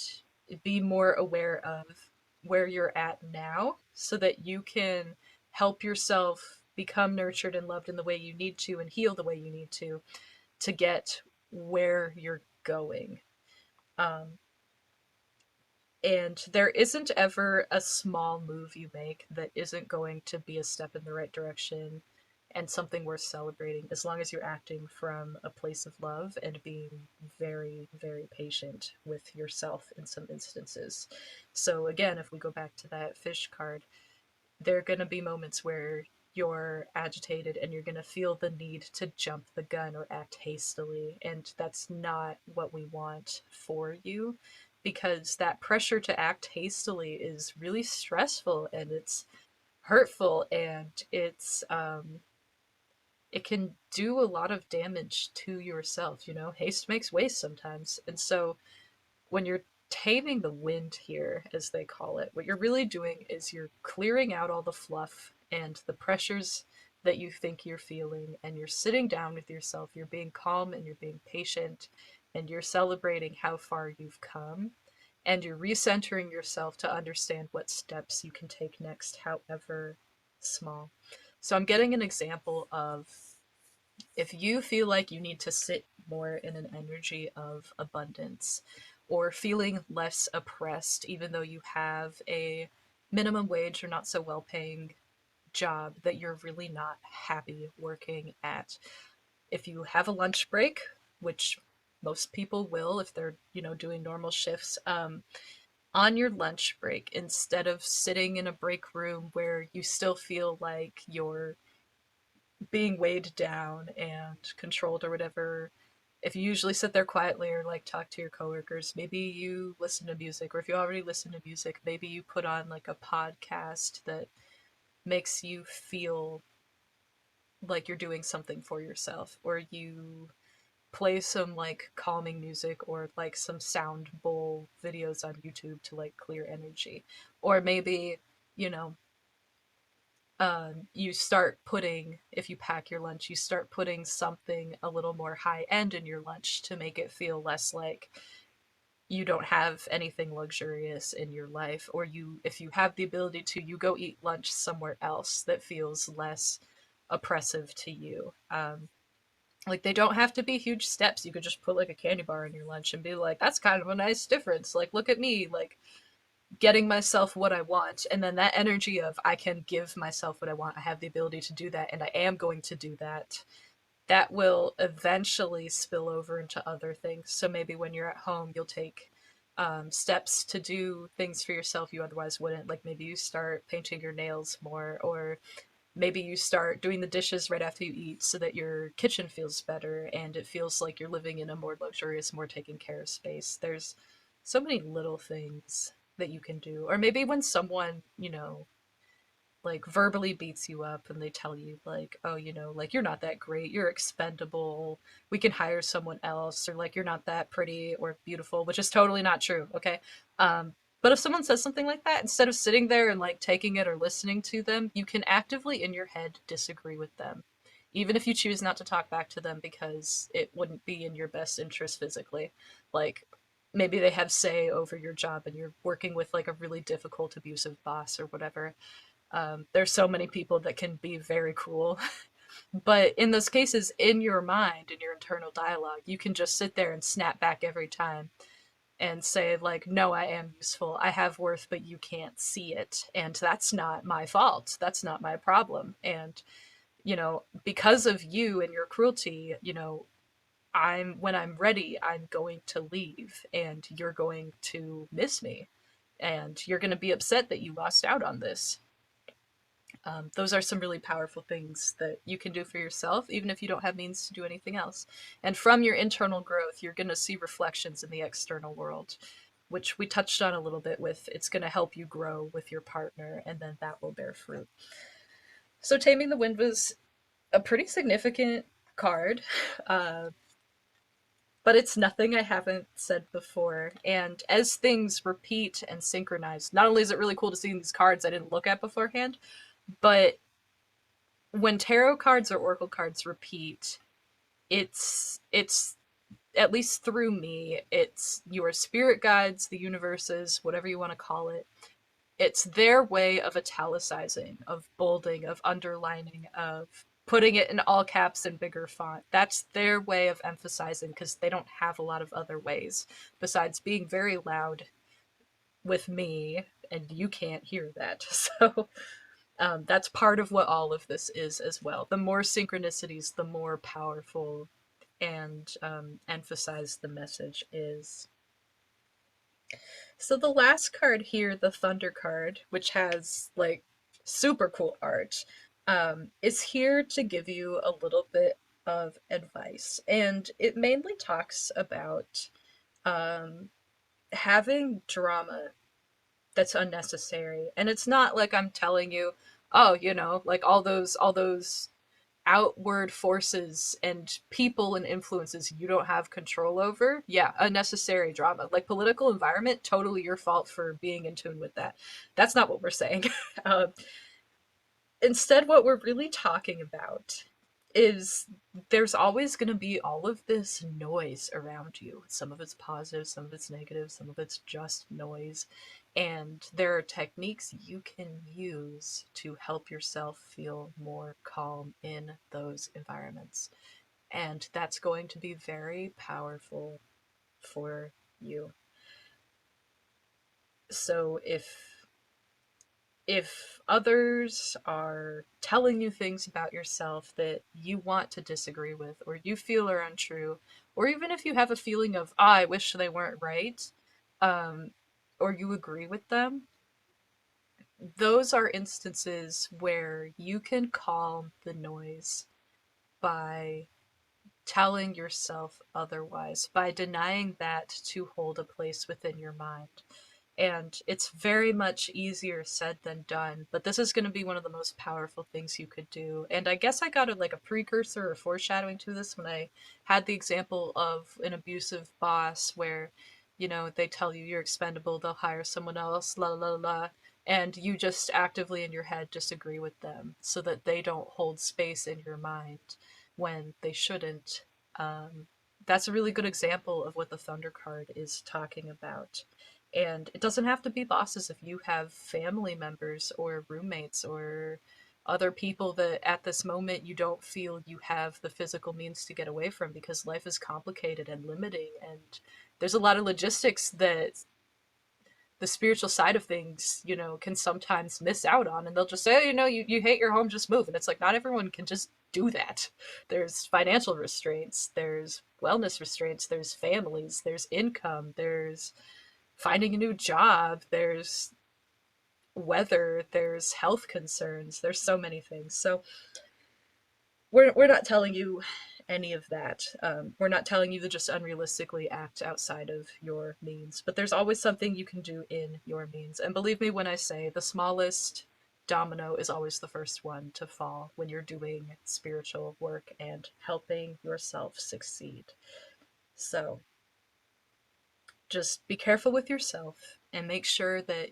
be more aware of where you're at now so that you can help yourself become nurtured and loved in the way you need to and heal the way you need to get where you're going. Um, and there isn't ever a small move you make that isn't going to be a step in the right direction and something worth celebrating, as long as you're acting from a place of love and being very, very patient with yourself in some instances. So, again, if we go back to that fish card, there are going to be moments where you're agitated and you're going to feel the need to jump the gun or act hastily. And that's not what we want for you, because that pressure to act hastily is really stressful and it's hurtful and it can do a lot of damage to yourself. Haste makes waste sometimes. And so when you're taming the wind here, as they call it, what you're really doing is you're clearing out all the fluff and the pressures that you think you're feeling, and you're sitting down with yourself. You're being calm and you're being patient, and you're celebrating how far you've come, and you're recentering yourself to understand what steps you can take next, however small. So, I'm getting an example of if you feel like you need to sit more in an energy of abundance or feeling less oppressed, even though you have a minimum wage or not so well paying job that you're really not happy working at. If you have a lunch break, which most people will if they're, doing normal shifts, on your lunch break, instead of sitting in a break room where you still feel like you're being weighed down and controlled or whatever, if you usually sit there quietly or like talk to your coworkers, maybe you listen to music, or if you already listen to music, maybe you put on like a podcast that makes you feel like you're doing something for yourself, or you play some like calming music or like some sound bowl videos on YouTube to like clear energy. Or maybe, you know, you start putting, if you pack your lunch, you start putting something a little more high end in your lunch to make it feel less like you don't have anything luxurious in your life. Or if you have the ability to, you go eat lunch somewhere else that feels less oppressive to you. Like, they don't have to be huge steps. You could just put like a candy bar in your lunch and be like, that's kind of a nice difference. Like, look at me, like getting myself what I want. And then that energy of I can give myself what I want, I have the ability to do that, and I am going to do that, that will eventually spill over into other things. So maybe when you're at home, you'll take steps to do things for yourself you otherwise wouldn't. Like maybe you start painting your nails more, or maybe you start doing the dishes right after you eat so that your kitchen feels better and it feels like you're living in a more luxurious, more taken care of space. There's so many little things that you can do. Or maybe when someone, like verbally beats you up and they tell you like, oh, like you're not that great, you're expendable, we can hire someone else, or like you're not that pretty or beautiful, which is totally not true, okay? But if someone says something like that, instead of sitting there and like taking it or listening to them, you can actively in your head disagree with them, even if you choose not to talk back to them because it wouldn't be in your best interest physically. Like maybe they have say over your job and you're working with like a really difficult abusive boss or whatever. There's so many people that can be very cruel. But in those cases, in your mind, in your internal dialogue, you can just sit there and snap back every time and say, like, no, I am useful. I have worth, but you can't see it. And that's not my fault. That's not my problem. And, because of you and your cruelty, when I'm ready, I'm going to leave and you're going to miss me. And you're going to be upset that you lost out on this. Those are some really powerful things that you can do for yourself, even if you don't have means to do anything else. And from your internal growth, you're going to see reflections in the external world, which we touched on a little bit with. It's going to help you grow with your partner, and then that will bear fruit. So, Taming the Wind was a pretty significant card, uh, but it's nothing I haven't said before. And as things repeat and synchronize, not only is it really cool to see these cards I didn't look at beforehand, but when tarot cards or oracle cards repeat, it's at least through me, it's your spirit guides, the universes, whatever you want to call it. It's their way of italicizing, of bolding, of underlining, of putting it in all caps and bigger font. That's their way of emphasizing because they don't have a lot of other ways besides being very loud with me, and you can't hear that. So that's part of what all of this is as well. The more synchronicities, the more powerful and emphasized the message is. So the last card here, the Thunder card, which has like super cool art, is here to give you a little bit of advice. And it mainly talks about um, having drama that's unnecessary. And it's not like I'm telling you, oh, like all those outward forces and people and influences you don't have control over. Yeah, unnecessary drama. Like political environment, totally your fault for being in tune with that. That's not what we're saying. um, Instead, what we're really talking about is there's always going to be all of this noise around you. Some of it's positive, some of it's negative, some of it's just noise. And there are techniques you can use to help yourself feel more calm in those environments. And that's going to be very powerful for you. So if others are telling you things about yourself that you want to disagree with or you feel are untrue, or even if you have a feeling of, I wish they weren't right, um, or you agree with them, those are instances where you can calm the noise by telling yourself otherwise, by denying that to hold a place within your mind. And it's very much easier said than done, but this is going to be one of the most powerful things you could do. And I guess I got like a precursor or foreshadowing to this when I had the example of an abusive boss where, they tell you you're expendable, they'll hire someone else, la la la, and you just actively in your head disagree with them so that they don't hold space in your mind when they shouldn't. um, that's a really good example of what the Thunder card is talking about. And it doesn't have to be bosses. If you have family members or roommates or other people that at this moment you don't feel you have the physical means to get away from because life is complicated and limiting, and there's a lot of logistics that the spiritual side of things, can sometimes miss out on. And they'll just say, oh, you hate your home, just move. And it's like, not everyone can just do that. There's financial restraints, there's wellness restraints, there's families, there's income, there's finding a new job, there's weather, there's health concerns, there's so many things. So we're not telling you any of that. We're not telling you to just unrealistically act outside of your means, but there's always something you can do in your means. And believe me when I say the smallest domino is always the first one to fall when you're doing spiritual work and helping yourself succeed. So just be careful with yourself and make sure that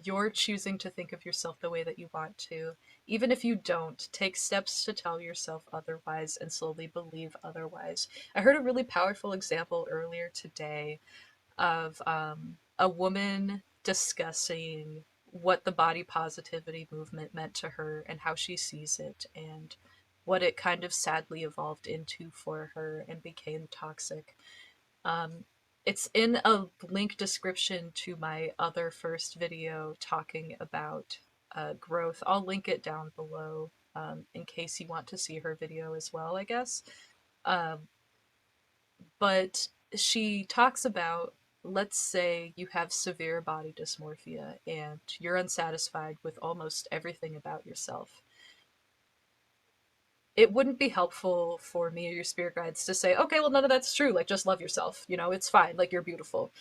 you're choosing to think of yourself the way that you want to. Even if you don't, take steps to tell yourself otherwise and slowly believe otherwise. I heard a really powerful example earlier today of a woman discussing what the body positivity movement meant to her and how she sees it and what it kind of sadly evolved into for her and became toxic. Um, it's in a link description to my other first video talking about growth. I'll link it down below in case you want to see her video as well, I guess. Um, but she talks about, let's say you have severe body dysmorphia and you're unsatisfied with almost everything about yourself. It wouldn't be helpful for me or your spirit guides to say, okay, well, none of that's true. Like, just love yourself. You know, it's fine. Like, you're beautiful.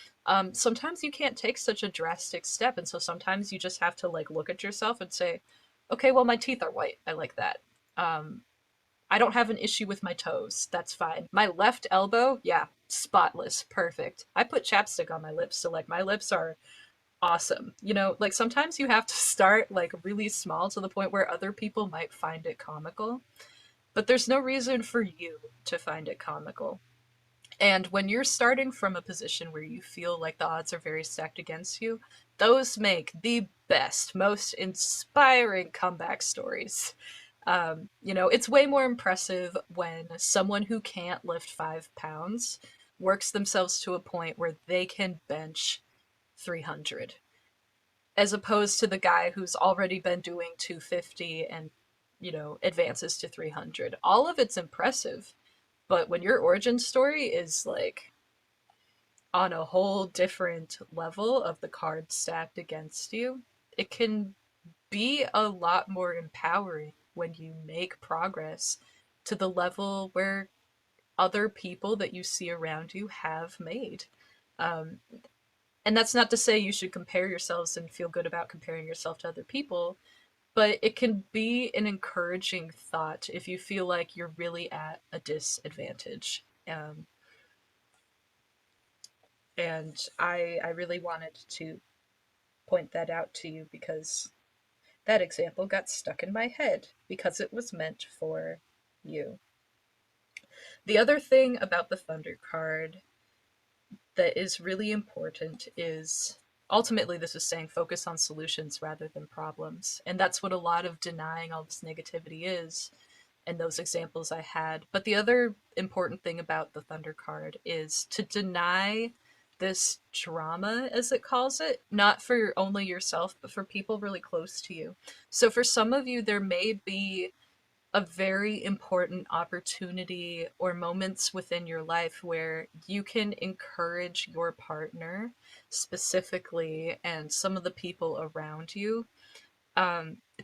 Sometimes you can't take such a drastic step. And so sometimes you just have to, like, look at yourself and say, okay, well, my teeth are white. I like that. Um, I don't have an issue with my toes. That's fine. My left elbow, yeah, spotless. Perfect. I put chapstick on my lips. So, like, my lips are awesome. You know, like, sometimes you have to start, like, really small to the point where other people might find it comical, but there's no reason for you to find it comical. And when you're starting from a position where you feel like the odds are very stacked against you, those make the best, most inspiring comeback stories. You know, it's way more impressive when someone who can't lift 5 pounds works themselves to a point where they can bench 300, as opposed to the guy who's already been doing 250 and, you know, advances to 300. All of it's impressive, but when your origin story is like on a whole different level of the cards stacked against you, it can be a lot more empowering when you make progress to the level where other people that you see around you have made. Um, and that's not to say you should compare yourselves and feel good about comparing yourself to other people, but it can be an encouraging thought if you feel like you're really at a disadvantage. And I really wanted to point that out to you because that example got stuck in my head because it was meant for you. The other thing about the Thunder card that is really important is, ultimately this is saying focus on solutions rather than problems. And that's what a lot of denying all this negativity is, and those examples I had. But the other important thing about the Thunder card is to deny this drama, as it calls it, not for only yourself, but for people really close to you. So for some of you, there may be a very important opportunity or moments within your life where you can encourage your partner specifically and some of the people around you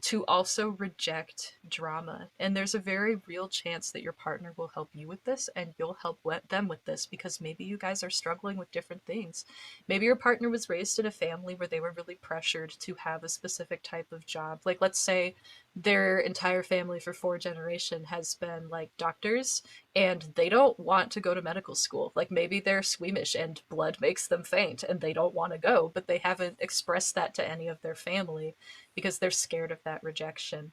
to also reject drama. And there's a very real chance that your partner will help you with this and you'll help them with this because maybe you guys are struggling with different things. Maybe your partner was raised in a family where they were really pressured to have a specific type of job. Like, let's say their entire family for 4 generations has been like doctors and they don't want to go to medical school. Like, maybe they're squeamish and blood makes them faint and they don't want to go, but they haven't expressed that to any of their family because they're scared of that rejection.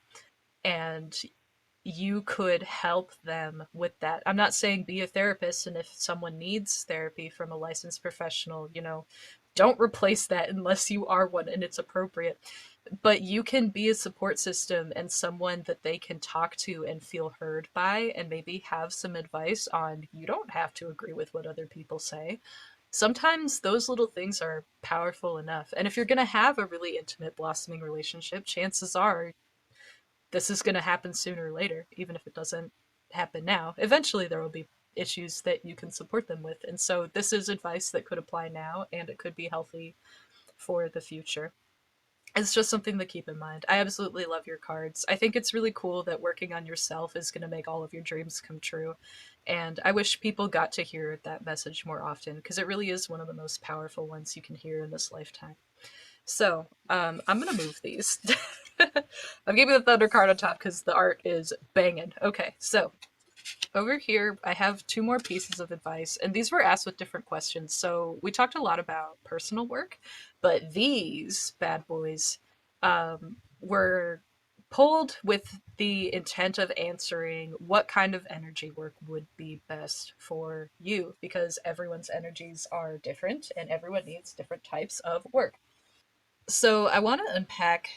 And you could help them with that. I'm not saying be a therapist, and if someone needs therapy from a licensed professional, you know, don't replace that unless you are one and it's appropriate. But you can be a support system and someone that they can talk to and feel heard by, and maybe have some advice on, you don't have to agree with what other people say. Sometimes those little things are powerful enough. And if you're going to have a really intimate, blossoming relationship, chances are this is going to happen sooner or later, even if it doesn't happen now. Eventually, there will be issues that you can support them with. And so, this is advice that could apply now and it could be healthy for the future. It's just something to keep in mind. I absolutely love your cards. I think it's really cool that working on yourself is going to make all of your dreams come true. And I wish people got to hear that message more often because it really is one of the most powerful ones you can hear in this lifetime. So, I'm going to move these. I'm keeping the Thunder card on top because the art is banging. Okay, so over here, I have two more pieces of advice, and these were asked with different questions. So we talked a lot about personal work, but these bad boys were pulled with the intent of answering what kind of energy work would be best for you, because everyone's energies are different and everyone needs different types of work. So I want to unpack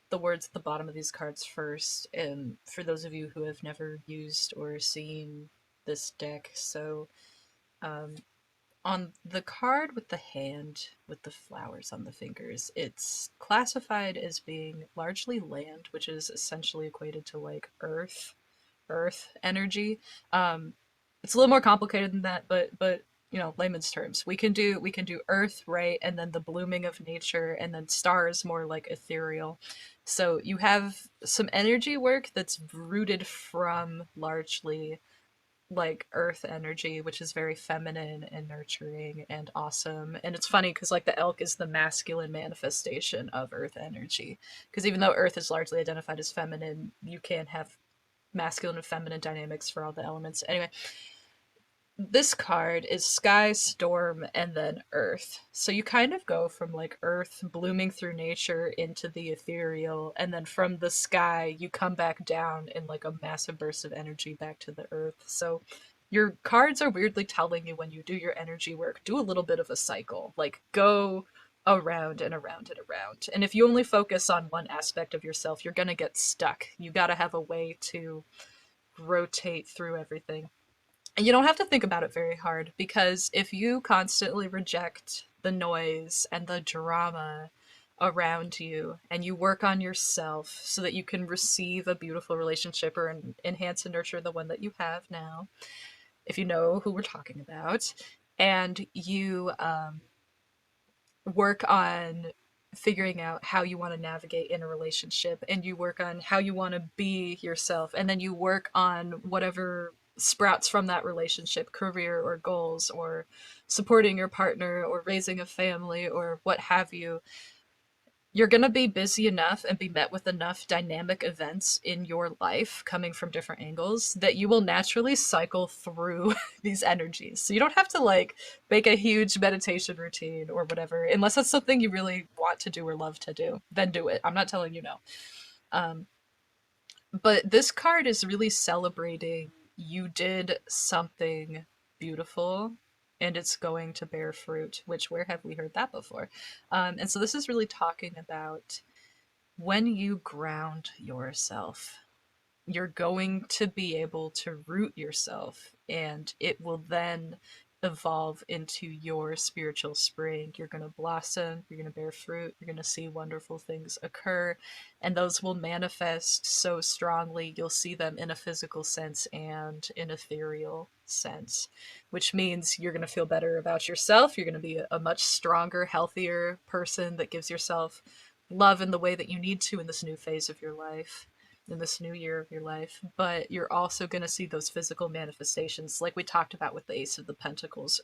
the words at the bottom of these cards first, and for those of you who have never used or seen this deck, so um, on the card with the hand with the flowers on the fingers, it's classified as being largely land, which is essentially equated to like earth energy. Um, it's a little more complicated than that, but you know, layman's terms. We can do earth, right, and then the blooming of nature, and then stars more like ethereal. So you have some energy work that's rooted from largely like earth energy, which is very feminine and nurturing and awesome. And it's funny because like the elk is the masculine manifestation of earth energy, because even though earth is largely identified as feminine, you can have masculine and feminine dynamics for all the elements. Anyway, this card is sky, storm, and then earth. So you kind of go from like earth blooming through nature into the ethereal, and then from the sky, you come back down in like a massive burst of energy back to the earth. So your cards are weirdly telling you when you do your energy work, do a little bit of a cycle. Like go around and around and around. And if you only focus on one aspect of yourself, you're going to get stuck. You got to have a way to rotate through everything. And you don't have to think about it very hard because if you constantly reject the noise and the drama around you and you work on yourself so that you can receive a beautiful relationship or enhance and nurture the one that you have now, if you know who we're talking about, and you work on figuring out how you want to navigate in a relationship, and you work on how you want to be yourself, and then you work on whatever sprouts from that relationship, career or goals or supporting your partner or raising a family or what have you. You're going to be busy enough and be met with enough dynamic events in your life coming from different angles that you will naturally cycle through these energies. So you don't have to like make a huge meditation routine or whatever, unless that's something you really want to do or love to do. Then do it. I'm not telling you no. Um, but this card is really celebrating you did something beautiful and it's going to bear fruit, which where have we heard that before? And so this is really talking about when you ground yourself, you're going to be able to root yourself and it will then evolve into your spiritual spring. You're going to blossom, you're going to bear fruit, you're going to see wonderful things occur, and those will manifest so strongly you'll see them in a physical sense and an ethereal sense, which means you're going to feel better about yourself. You're going to be a much stronger, healthier person that gives yourself love in the way that you need to in this new phase of your life, in this new year of your life. But you're also going to see those physical manifestations like we talked about with the Ace of the Pentacles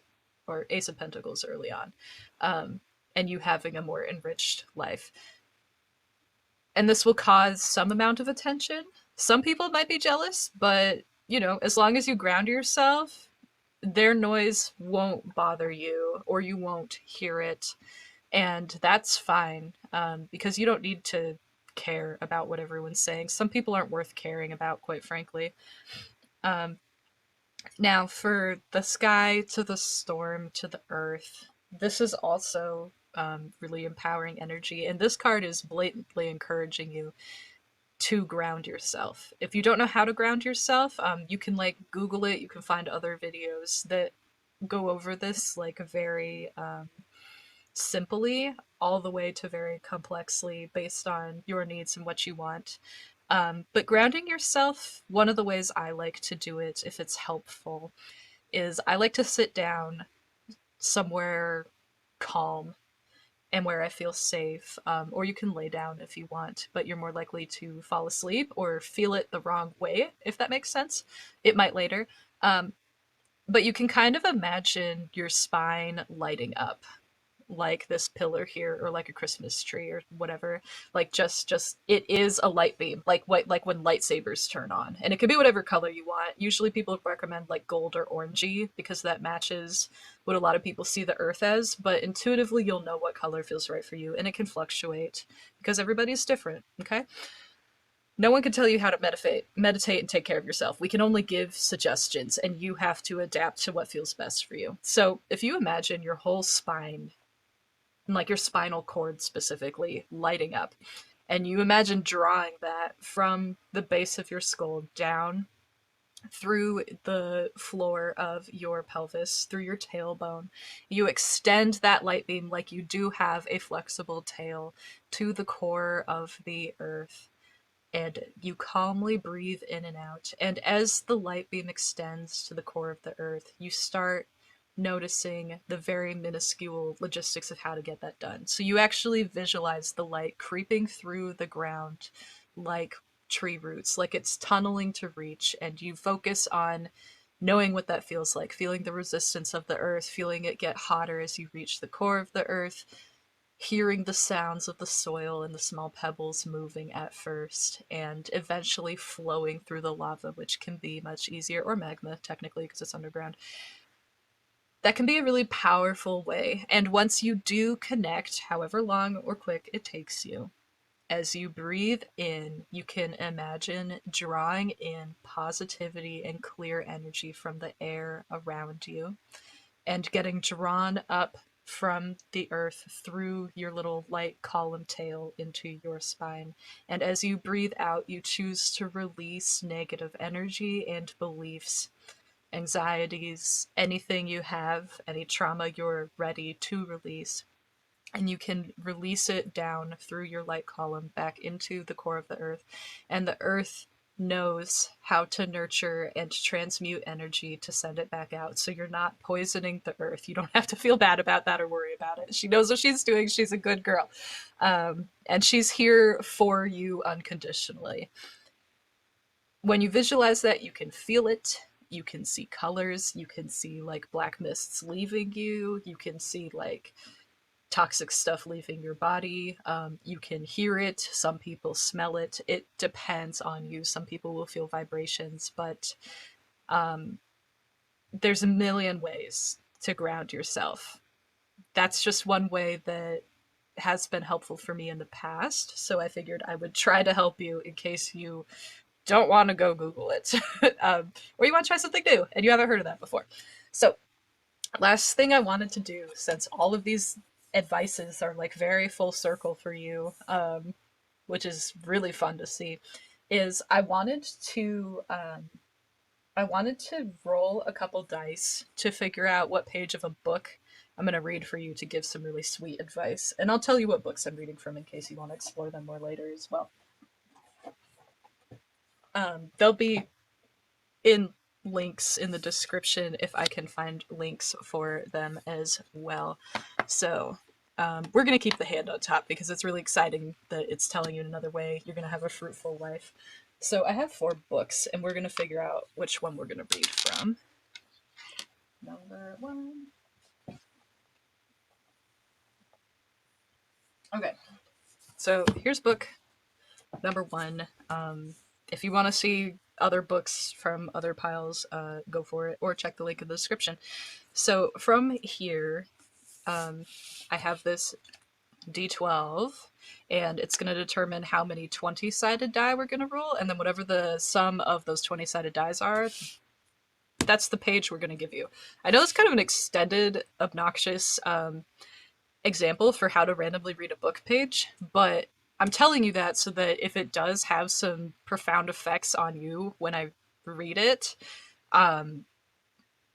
or Ace of Pentacles early on, um, and you having a more enriched life. And this will cause some amount of attention. Some people might be jealous, but you know, as long as you ground yourself, their noise won't bother you or you won't hear it, and that's fine, because you don't need to care about what everyone's saying. Some people aren't worth caring about, quite frankly. Um, Now, for the sky to the storm to the earth, this is also really empowering energy, and this card is blatantly encouraging you to ground yourself. If you don't know how to ground yourself, you can like Google it. You can find other videos that go over this like very simply all the way to very complexly based on your needs and what you want. But grounding yourself, one of the ways I like to do it, if it's helpful, is I like to sit down somewhere calm and where I feel safe. Or you can lay down if you want, but you're more likely to fall asleep or feel it the wrong way, if that makes sense. It might later. Um, but you can kind of imagine your spine lighting up like this pillar here or like a Christmas tree or whatever. Like just it is a light beam, like what like when lightsabers turn on. And it can be whatever color you want. Usually people recommend like gold or orangey because that matches what a lot of people see the earth as, but intuitively you'll know what color feels right for you, and it can fluctuate because everybody's different, okay? No one can tell you how to meditate and take care of yourself. We can only give suggestions, and you have to adapt to what feels best for you. So if you imagine your whole spine, like your spinal cord specifically, lighting up, and you imagine drawing that from the base of your skull down through the floor of your pelvis, through your tailbone. You extend that light beam like you do have a flexible tail to the core of the earth, and you calmly breathe in and out. And as the light beam extends to the core of the earth, you start noticing the very minuscule logistics of how to get that done. So you actually visualize the light creeping through the ground like tree roots, like it's tunneling to reach, and you focus on knowing what that feels like, feeling the resistance of the earth, feeling it get hotter as you reach the core of the earth, hearing the sounds of the soil and the small pebbles moving at first, and eventually flowing through the lava, which can be much easier, or magma, technically, because it's underground. That can be a really powerful way. And once you do connect, however long or quick it takes you, as you breathe in, you can imagine drawing in positivity and clear energy from the air around you and getting drawn up from the earth through your little light column tail into your spine. And as you breathe out, you choose to release negative energy and beliefs, anxieties, anything you have, any trauma you're ready to release. And you can release it down through your light column back into the core of the earth. And the earth knows how to nurture and transmute energy to send it back out. So you're not poisoning the earth. You don't have to feel bad about that or worry about it. She knows what she's doing. She's a good girl. And she's here for you unconditionally. When you visualize that, you can feel it. You can see colors. You can see like black mists leaving you. You can see like toxic stuff leaving your body. You can hear it. Some people smell it. It depends on you. Some people will feel vibrations, but there's a million ways to ground yourself. That's just one way that has been helpful for me in the past. So I figured I would try to help you in case you don't want to go Google it, or you want to try something new and you haven't heard of that before. So last thing I wanted to do, since all of these advices are like very full circle for you, which is really fun to see, is I wanted to roll a couple dice to figure out what page of a book I'm going to read for you to give some really sweet advice. And I'll tell you what books I'm reading from in case you want to explore them more later as well. They'll be in links in the description if I can find links for them as well. So we're going to keep the hand on top because it's really exciting that it's telling you in another way you're going to have a fruitful life. So I have 4 books, and we're going to figure out which one we're going to read from. Number 1. Okay, so here's book number 1. If you want to see other books from other piles, go for it, or check the link in the description. So from here, I have this D12, and it's going to determine how many 20-sided die we're going to roll, and then whatever the sum of those 20-sided dice are, that's the page we're going to give you. I know it's kind of an extended, obnoxious example for how to randomly read a book page, but I'm telling you that so that if it does have some profound effects on you when I read it, um,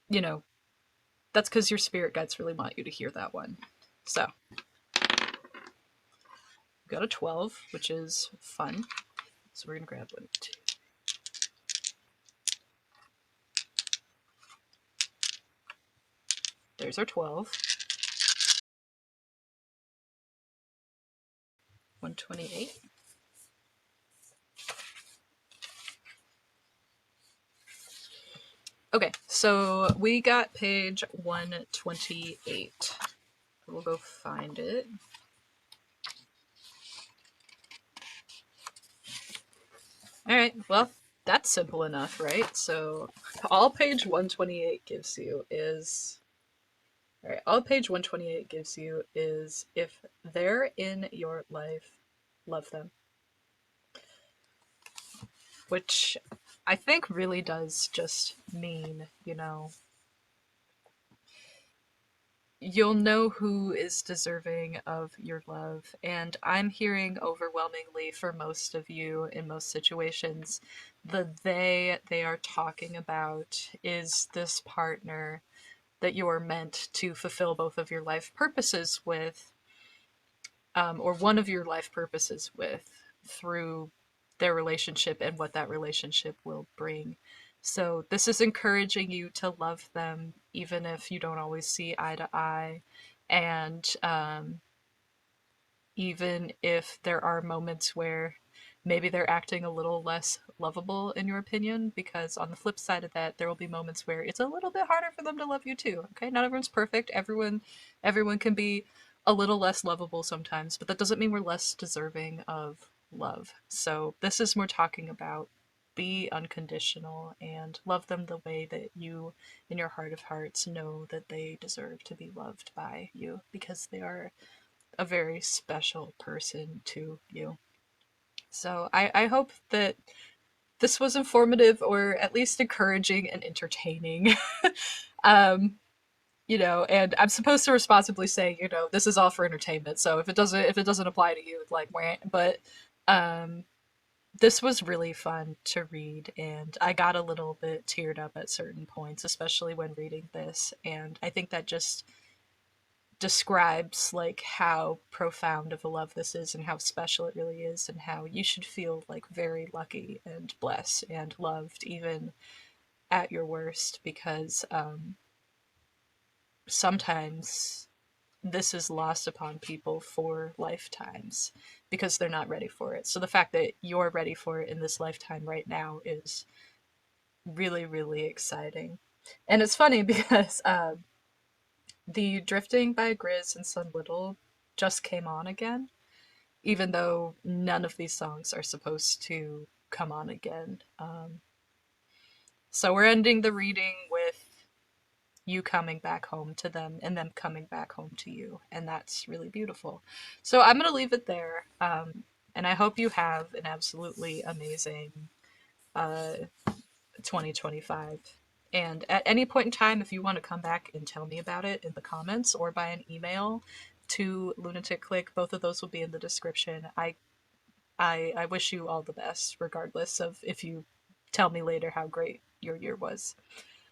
you know, that's because your spirit guides really want you to hear that one. So, we got a 12, which is fun. So we're going to grab 1, 2. There's our 12. 128. Okay, so we got page 128. We'll go find it. All right, well, that's simple enough, right? So all page 128 gives you is all right, all page 128 gives you is if they're in your life, love them. Which I think really does just mean, you'll know who is deserving of your love. And I'm hearing overwhelmingly for most of you in most situations, the they are talking about is this partner that you're meant to fulfill both of your life purposes with, or one of your life purposes with, through their relationship and what that relationship will bring. So, this is encouraging you to love them, even if you don't always see eye to eye. And even if there are moments where maybe they're acting a little less lovable in your opinion, because on the flip side of that there will be moments where it's a little bit harder for them to love you too. Okay, not everyone's perfect. Everyone can be a little less lovable sometimes, but that doesn't mean we're less deserving of love. So this is more talking about be unconditional and love them the way that you in your heart of hearts know that they deserve to be loved by you, because they are a very special person to you. So I hope that this was informative or at least encouraging and entertaining. um, and I'm supposed to responsibly say, this is all for entertainment. So if it doesn't apply to you, it's like wah. But um, this was really fun to read, and I got a little bit teared up at certain points, especially when reading this. And I think that just describes like how profound of a love this is and how special it really is, and how you should feel like very lucky and blessed and loved even at your worst, because sometimes this is lost upon people for lifetimes because they're not ready for it. So the fact that you're ready for it in this lifetime right now is really, really exciting. And it's funny because the Drifting by Grizz and Sun Little just came on again, even though none of these songs are supposed to come on again. So we're ending the reading with you coming back home to them and them coming back home to you, and that's really beautiful. So I'm going to leave it there, and I hope you have an absolutely amazing uh, 2025. And at any point in time, if you want to come back and tell me about it in the comments or by an email to Lunatic Click, both of those will be in the description. I wish you all the best, regardless of if you tell me later how great your year was.